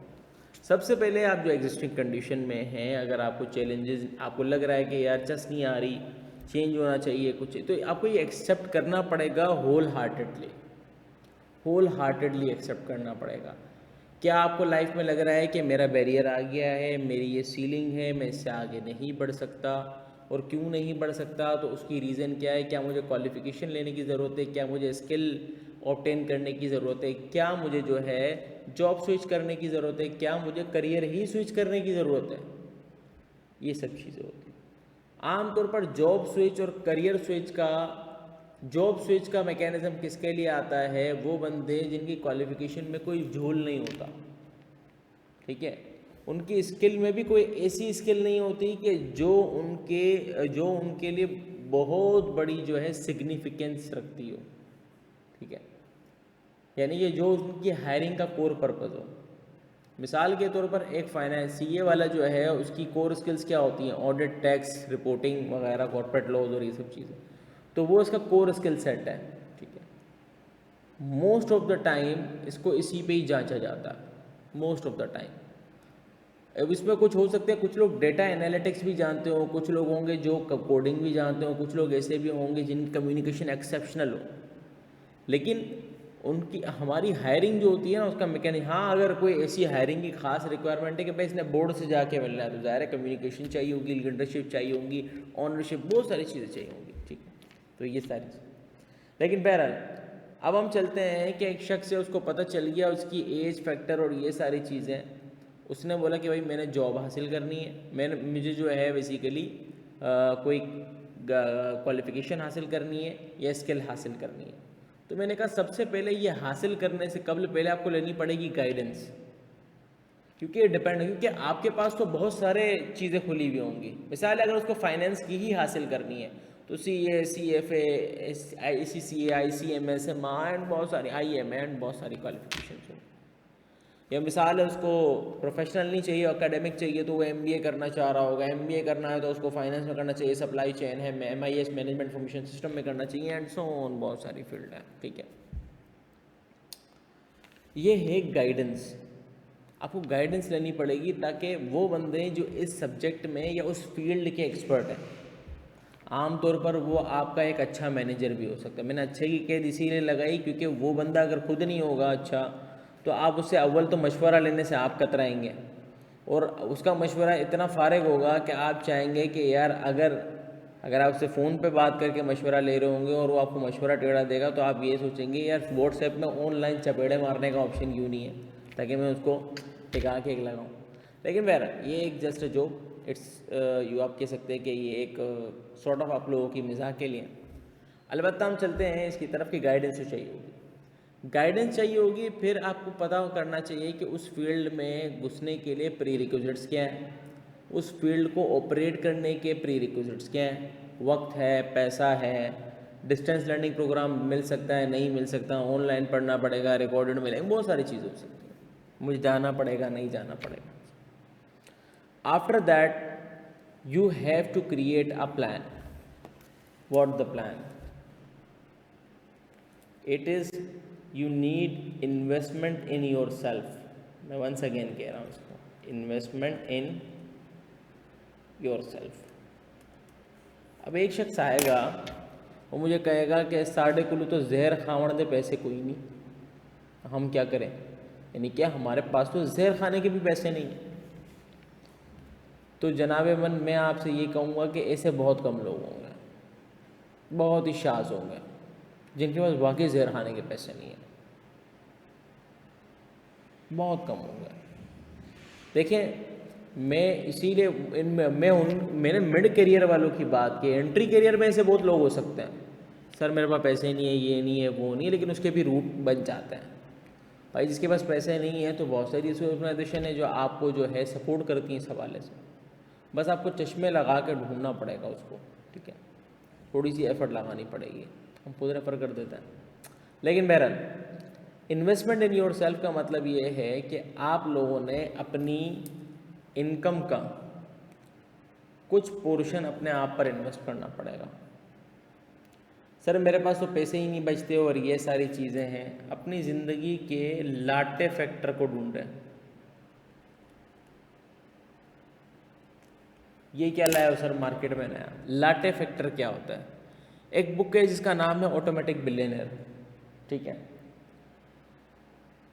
सबसे पहले आप जो एग्जिस्टिंग कंडीशन में हैं, अगर आपको चैलेंजेस, आपको लग रहा है कि यार चस नहीं आ रही, चेंज होना चाहिए कुछ, तो आपको ये एक्सेप्ट करना पड़ेगा होल हार्टेडली एक्सेप्ट करना पड़ेगा। क्या आपको लाइफ में लग रहा है कि मेरा बैरियर आ गया है, मेरी ये सीलिंग है, मैं इससे आगे नहीं बढ़ सकता, और क्यों नहीं बढ़ सकता? तो उसकी रीज़न क्या है? क्या मुझे क्वालिफ़िकेशन लेने की ज़रूरत है? क्या मुझे स्किल ऑब्टेन करने की ज़रूरत है? क्या मुझे जो है जॉब स्विच करने की ज़रूरत है? क्या मुझे करियर ही स्विच करने की ज़रूरत है? ये सब चीज़ें होती हैं। आमतौर पर जॉब स्विच और करियर स्विच का, जॉब स्विच का मैकेनिज़्म किसके लिए आता है? वो बंदे जिनकी क्वालिफ़िकेशन में कोई झोल नहीं होता, ठीक है, उनकी स्किल में भी कोई ऐसी स्किल नहीं होती कि जो उनके लिए बहुत बड़ी जो है सिग्निफिकेंस रखती हो, ठीक है, यानी कि जो उनकी हायरिंग का कोर पर्पज़ हो। मिसाल के तौर पर एक फाइनेंस सीए वाला जो है, उसकी कोर स्किल्स क्या होती हैं? ऑडिट, टैक्स, रिपोर्टिंग वगैरह, कॉर्पोरेट लॉज और ये सब चीज़ें, तो वो इसका कोर स्किल सेट है, ठीक है। मोस्ट ऑफ द टाइम इसको इसी पे ही जांचा जाता है, मोस्ट ऑफ द टाइम। अब इसमें कुछ हो सकते हैं, कुछ लोग डेटा एनालिटिक्स भी जानते हो, कुछ लोग होंगे जो कोडिंग भी जानते हो, कुछ लोग ऐसे भी होंगे जिनकी कम्युनिकेशन एक्सेप्शनल हो, लेकिन उनकी हमारी हायरिंग जो होती है ना, उसका मैकेनिज्म, हाँ, अगर कोई ऐसी हायरिंग की खास रिक्वायरमेंट है कि भाई इसने बोर्ड से जाके मिलना है, तो ज़ाहिर है कम्युनिकेशन चाहिए होगी, लीडरशिप चाहिए होगी, ऑनरशिप, बहुत सारी चीज़ें चाहिए होंगी, ठीक है। तो ये सारी चीज़ें, लेकिन बहरहाल अब हम चलते हैं कि एक शख्स है, उसको पता चल गया उसकी एज फैक्टर और ये सारी चीज़ें, उसने बोला कि भाई मैंने जॉब हासिल करनी है, मुझे जो है बेसिकली कोई क्वालिफ़िकेशन हासिल करनी है या स्किल हासिल करनी है। तो मैंने कहा सबसे पहले ये हासिल करने से कबल पहले आपको लेनी पड़ेगी गाइडेंस, क्योंकि क्योंकि आपके पास तो बहुत सारे चीज़ें खुली हुई होंगी। मिसाल अगर उसको फाइनेंस की ही हासिल करनी है, तो CA, CFA, ICCA, ICMS, and बहुत सारी IM एंड बहुत सारी क्वालिफिकेशन होंगी। या मिसाल है उसको प्रोफेशनल नहीं चाहिए, एकेडमिक चाहिए, तो वो एमबीए करना चाह रहा होगा, एमबीए करना है तो उसको फाइनेंस में करना चाहिए, सप्लाई चेन है, एमआईएस मैनेजमेंट इंफॉर्मेशन सिस्टम में करना चाहिए, एंड सो ऑन, बहुत सारी फील्ड है, ठीक है। ये है गाइडेंस। आपको गाइडेंस लेनी पड़ेगी ताकि वो बंदे जो इस सब्जेक्ट में या उस फील्ड के एक्सपर्ट हैं, आमतौर पर वो आपका एक अच्छा मैनेजर भी हो सकता है। मैंने अच्छे की कैद इसीलिए लगाई क्योंकि वो बंदा अगर खुद नहीं होगा अच्छा, तो आप उससे अव्वल तो मशवरा लेने से आप कतराएंगे, और उसका मशवरा इतना फारिग होगा कि आप चाहेंगे कि यार अगर आप उससे फ़ोन पे बात करके मशवरा ले रहे होंगे और वो आपको मशवरा टेढ़ा देगा, तो आप ये सोचेंगे यार व्हाट्सएप में ऑनलाइन चपेड़े मारने का ऑप्शन क्यों नहीं है ताकि मैं उसको टिका के लगाऊँ। लेकिन बहरहाल ये एक जस्ट जो इट्स यू आप कह सकते हैं कि ये एक सॉर्ट ऑफ आप लोगों की मजाक के लिए। अलबत्ता हम चलते हैं इसकी तरफ की गाइडेंस तो चाहिए होगी, गाइडेंस चाहिए होगी। फिर आपको पता करना चाहिए कि उस फील्ड में घुसने के लिए प्री रिक्विजिट्स क्या हैं, उस फील्ड को ऑपरेट करने के प्री रिक्विजिट्स क्या हैं, वक्त है, पैसा है, डिस्टेंस लर्निंग प्रोग्राम मिल सकता है, नहीं मिल सकता, ऑनलाइन पढ़ना पड़ेगा, रिकॉर्डेड मिलेंगे, बहुत सारी चीज़ें हो सकती हैं, मुझे जाना पड़ेगा, नहीं जाना पड़ेगा। After that, you have to create a plan. What the plan? It is you need investment in yourself. मैं once again कह रहा हूँ इसको, investment in yourself. अब एक शख्स आएगा वो मुझे कहेगा कि साढ़े कुल्लू तो जहर खावण दे पैसे कोई नहीं, हम क्या करें? यानी क्या हमारे पास तो जहर खाने के भी पैसे नहीं हैं। तो जनाब मन मैं आपसे ये कहूँगा कि ऐसे बहुत कम लोग होंगे, बहुत ही शाज़ होंगे जिनके पास वाकई जहर खाने के पैसे नहीं हैं, बहुत कम होंगे। देखें मैं इसीलिए मैंने मिड करियर वालों की बात की। एंट्री करियर में ऐसे बहुत लोग हो सकते हैं, सर मेरे पास पैसे नहीं है, ये नहीं है, वो नहीं है, लेकिन उसके भी रूट बन जाते हैं। भाई जिसके पास पैसे नहीं है तो बहुत सारी ऐसी ऑर्गेनाइजेशन है जो आपको जो है सपोर्ट करती हैं इस हवाले से, बस आपको चश्मे लगा के ढूंढना पड़ेगा उसको, ठीक है, थोड़ी सी एफर्ट लगानी पड़ेगी, हम खुद रेफर कर देते हैं। लेकिन बहरहाल इन्वेस्टमेंट इन योर सेल्फ का मतलब ये है कि आप लोगों ने अपनी इनकम का कुछ पोर्शन अपने आप पर इन्वेस्ट करना पड़ेगा। सर मेरे पास तो पैसे ही नहीं बचते और ये सारी चीज़ें हैं, अपनी ज़िंदगी के लाटे फैक्टर को ढूंढें। ये क्या लाया हो सर मार्केट में नया? लाटे फैक्टर क्या होता है? एक बुक है जिसका नाम है ऑटोमेटिक बिलियनियर, ठीक है।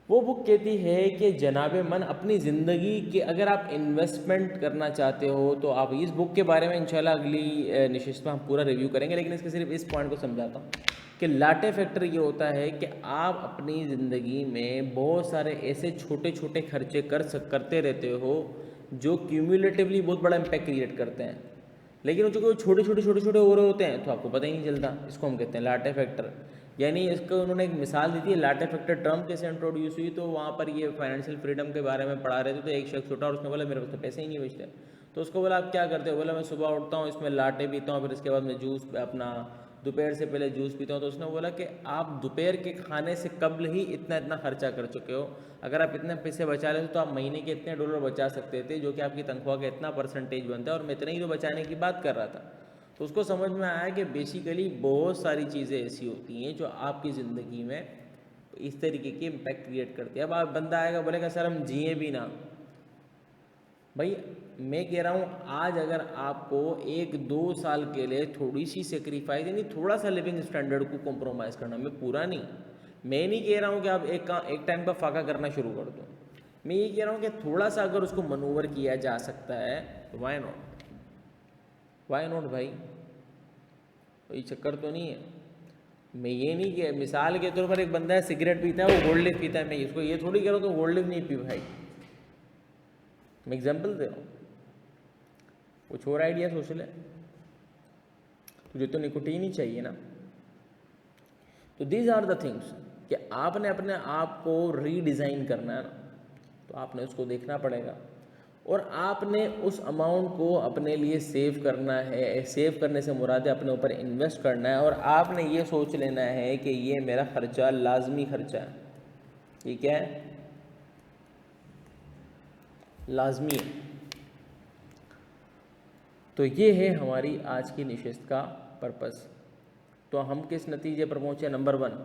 वो बुक कहती है कि जनाब मन अपनी ज़िंदगी के अगर आप इन्वेस्टमेंट करना चाहते हो तो आप इस बुक के बारे में इंशाल्लाह अगली नशिस्त में हम पूरा रिव्यू करेंगे, लेकिन इसके सिर्फ इस पॉइंट को समझाता हूँ कि लाटे फैक्टर ये होता है कि आप अपनी ज़िंदगी में बहुत सारे ऐसे छोटे छोटे खर्चे करते रहते हो जो क्यूमुलेटिवली बहुत बड़ा इम्पैक्ट क्रिएट करते हैं, लेकिन चूँकि छोटे छोटे हो रहे होते हैं तो आपको पता ही नहीं चलता। इसको हम कहते हैं लाटे फैक्टर। यानी इसको उन्होंने एक मिसाल दी थी, लाटे फैक्टर टर्म कैसे इंट्रोड्यूस हुई, तो वहाँ पर ये फाइनेंशियल फ्रीडम के बारे में पढ़ा रहे थे। तो एक शख्स उठा और उसने बोला मेरे पास तो पैसे ही नहीं बचते। तो उसको बोला आप क्या करते हो? बोला मैं सुबह उठता हूँ, इसमें लाटे पीता हूँ, फिर इसके बाद मैं जूस अपना दोपहर से पहले जूस पीता हूँ। तो उसने बोला कि आप दोपहर के खाने से कबल ही इतना खर्चा कर चुके हो, अगर आप इतने पैसे बचा लेते तो आप महीने के इतने डॉलर बचा सकते थे, जो कि आपकी तनख्वाह का इतना परसेंटेज बनता है, और मैं इतना ही तो बचाने की बात कर रहा था। तो उसको समझ में आया कि बेसिकली बहुत सारी चीज़ें ऐसी होती हैं जो आपकी ज़िंदगी में इस तरीके की इम्पैक्ट क्रिएट करती है। अब आप बंदा आएगा बोलेगा सर हम जिए भी ना। भाई मैं कह रहा हूँ आज अगर आपको 1-2 साल के लिए थोड़ी सी सेक्रीफाइस यानी थोड़ा सा लिविंग स्टैंडर्ड को कॉम्प्रोमाइज़ करना, मैं पूरा नहीं, मैं नहीं कह रहा हूँ कि आप एक टाइम पर फाका करना शुरू कर दो, मैं ये कह रहा हूँ कि थोड़ा सा अगर उसको मनूवर किया जा सकता है तो वाई नॉट भाई, कोई चक्कर तो नहीं है। मैं ये नहीं कि मिसाल के तौर पर एक बंदा है सिगरेट पीता है, वो गोल्ड लिव पीता है, मैं इसको ये थोड़ी कह रहा हूँ तो गोल्ड लिव नहीं पी भाई, मैं एग्जाम्पल दे रहा हूँ। कुछ और आइडिया सोच ले, तुझे तो निकोटीन ही चाहिए ना। तो दीज आर द थिंग्स कि आपने अपने आप को रीडिज़ाइन करना है ना, तो आपने उसको देखना पड़ेगा और आपने उस अमाउंट को अपने लिए सेव करना है। सेव करने से मुराद है अपने ऊपर इन्वेस्ट करना है, और आपने ये सोच लेना है कि ये मेरा खर्चा लाजमी खर्चा है। ये क्या है? लाजमी है। तो ये है हमारी आज की निशिस्त का पर्पस। तो हम किस नतीजे पर पहुँचे? नंबर 1,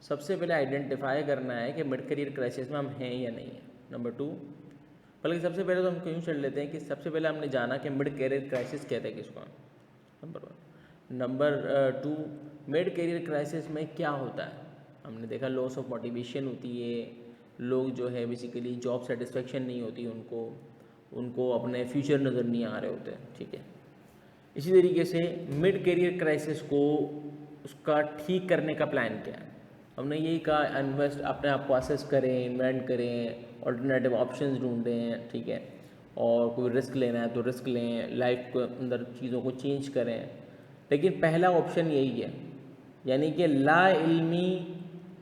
सबसे पहले आइडेंटिफाई करना है कि मिड करियर क्राइसिस में हम हैं या नहीं है। नंबर 2, बल्कि सबसे पहले तो हम क्यों चल लेते हैं कि सबसे पहले हमने जाना कि मिड करियर क्राइसिस कहते हैं किसको, number 1। Number 2, mid career crisis में क्या होता है? हमने देखा लॉस ऑफ मोटिवेशन होती है, लोग जो है बेसिकली जॉब सेटिस्फेक्शन नहीं होती उनको अपने फ्यूचर नज़र नहीं आ रहे होते, ठीक है। इसी तरीके से मिड करियर क्राइसिस को उसका ठीक करने का प्लान क्या है? हमने यही कहा इन्वेस्ट, अपने आप को असेस करें, इन्वेंट करें, ऑल्टरनेटिव ऑप्शंस ढूंढें, ठीक है। और कोई रिस्क लेना है तो रिस्क लें, लाइफ के अंदर चीज़ों को चेंज करें। लेकिन पहला ऑप्शन यही है, यानी कि ला इल्मी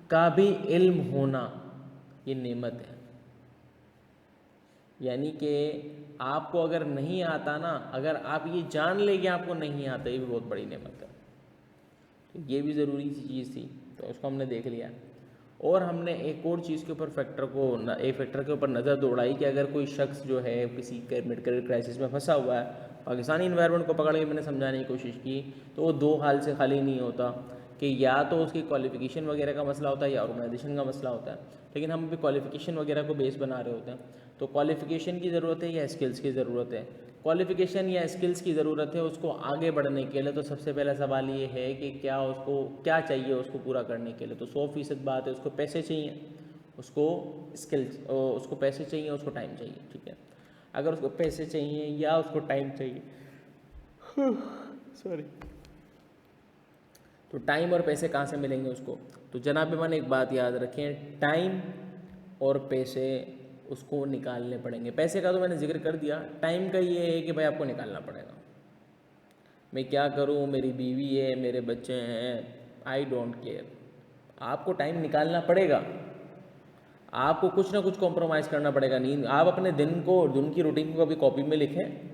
का भी इल्म होना ये नेमत है। यानी कि आपको अगर नहीं आता ना, अगर आप ये जान ले कि आपको नहीं आता, ये भी बहुत बड़ी नेमत है। तो ये भी ज़रूरी सी चीज़ थी, तो उसको हमने देख लिया। और हमने एक और चीज़ के ऊपर एक फैक्टर के ऊपर नज़र दौड़ाई कि अगर कोई शख्स जो है किसी मिड करियर क्राइसिस में फंसा हुआ है, पाकिस्तानी इन्वायरमेंट को पकड़ के मैंने समझाने की कोशिश की, तो वो दो हाल से खाली नहीं होता कि या तो उसकी क्वालिफ़िकेशन वगैरह का मसला होता है या ऑर्गेनाइजेशन का मसला होता है। लेकिन हम अभी क्वालिफ़िकेशन वगैरह को बेस बना रहे होते हैं, तो क्वालिफ़िकेशन की ज़रूरत है या स्किल्स की ज़रूरत है? क्वालिफ़िकेशन या स्किल्स की ज़रूरत है उसको आगे बढ़ने के लिए। तो सबसे पहला सवाल ये है कि क्या चाहिए उसको पूरा करने के लिए? तो 100% बात है, उसको पैसे चाहिए, उसको स्किल्स, उसको पैसे चाहिए, उसको टाइम चाहिए, ठीक है। अगर उसको पैसे चाहिए या उसको टाइम चाहिए सॉरी, तो टाइम और पैसे कहाँ से मिलेंगे उसको? तो जनाब मन एक बात याद रखें, टाइम और पैसे उसको निकालने पड़ेंगे। पैसे का तो मैंने जिक्र कर दिया, टाइम का ये है कि भाई आपको निकालना पड़ेगा। मैं क्या करूँ, मेरी बीवी है, मेरे बच्चे हैं, आई डोंट केयर, आपको टाइम निकालना पड़ेगा। आपको कुछ ना कुछ कॉम्प्रोमाइज़ करना पड़ेगा। नींद, आप अपने दिन की रूटीन को कभी कॉपी में लिखें,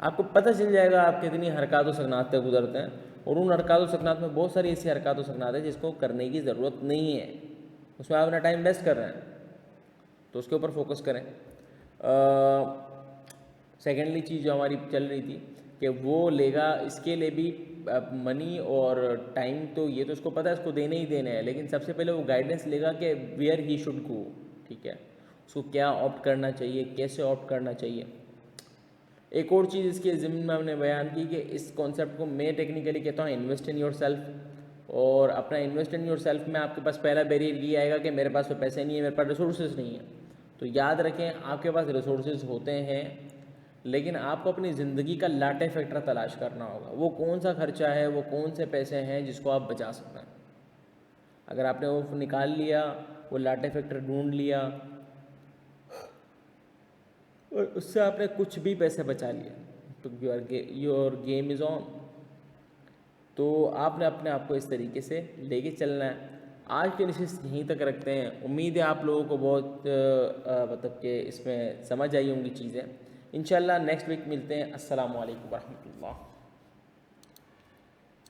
आपको पता चल जाएगा आप कितनी हरकत व सकनात से गुजरते हैं। और उन हरकत व सकनात में बहुत सारी ऐसी हरकत व सकनात है जिसको करने की ज़रूरत नहीं है, उसमें आप अपना टाइम वेस्ट कर रहे हैं, तो उसके ऊपर फोकस करें। सेकेंडली चीज़ जो हमारी चल रही थी कि वो लेगा, इसके लिए भी मनी और टाइम तो ये तो उसको पता है, उसको देने ही देने हैं, लेकिन सबसे पहले वो गाइडेंस लेगा कि वेयर ही शुड गो, ठीक है, उसको क्या ऑप्ट करना चाहिए, कैसे ऑप्ट करना चाहिए। एक और चीज़ इसके ज़िम्न में हमने बयान की कि इस कॉन्सेप्ट को मैं टेक्निकली कहता हूँ इन्वेस्ट इन योर सेल्फ। और अपना इन्वेस्ट इन योर सेल्फ में आपके पास पहला बैरियर ये आएगा कि मेरे पास तो पैसे नहीं है, मेरे पास रिसोर्सेज नहीं है। तो याद रखें, आपके पास रिसोर्सेज होते हैं, लेकिन आपको अपनी ज़िंदगी का लाटे फैक्टर तलाश करना होगा। वो कौन सा खर्चा है, वो कौन से पैसे हैं जिसको आप बचा सकते हैं। अगर आपने वो निकाल लिया, वो लाटे फैक्टर ढूंढ लिया और उससे आपने कुछ भी पैसे बचा लिए, तो योर गेम इज़ ऑन। तो आपने अपने आप को इस तरीके से लेके चलना है। आज के निशिस्त यहीं तक रखते हैं। उम्मीद है आप लोगों को बहुत मतलब कि इसमें समझ आई होंगी चीज़ें। इंशाल्लाह नेक्स्ट वीक मिलते हैं। अस्सलामु अलैकुम वरहमतुल्लाह।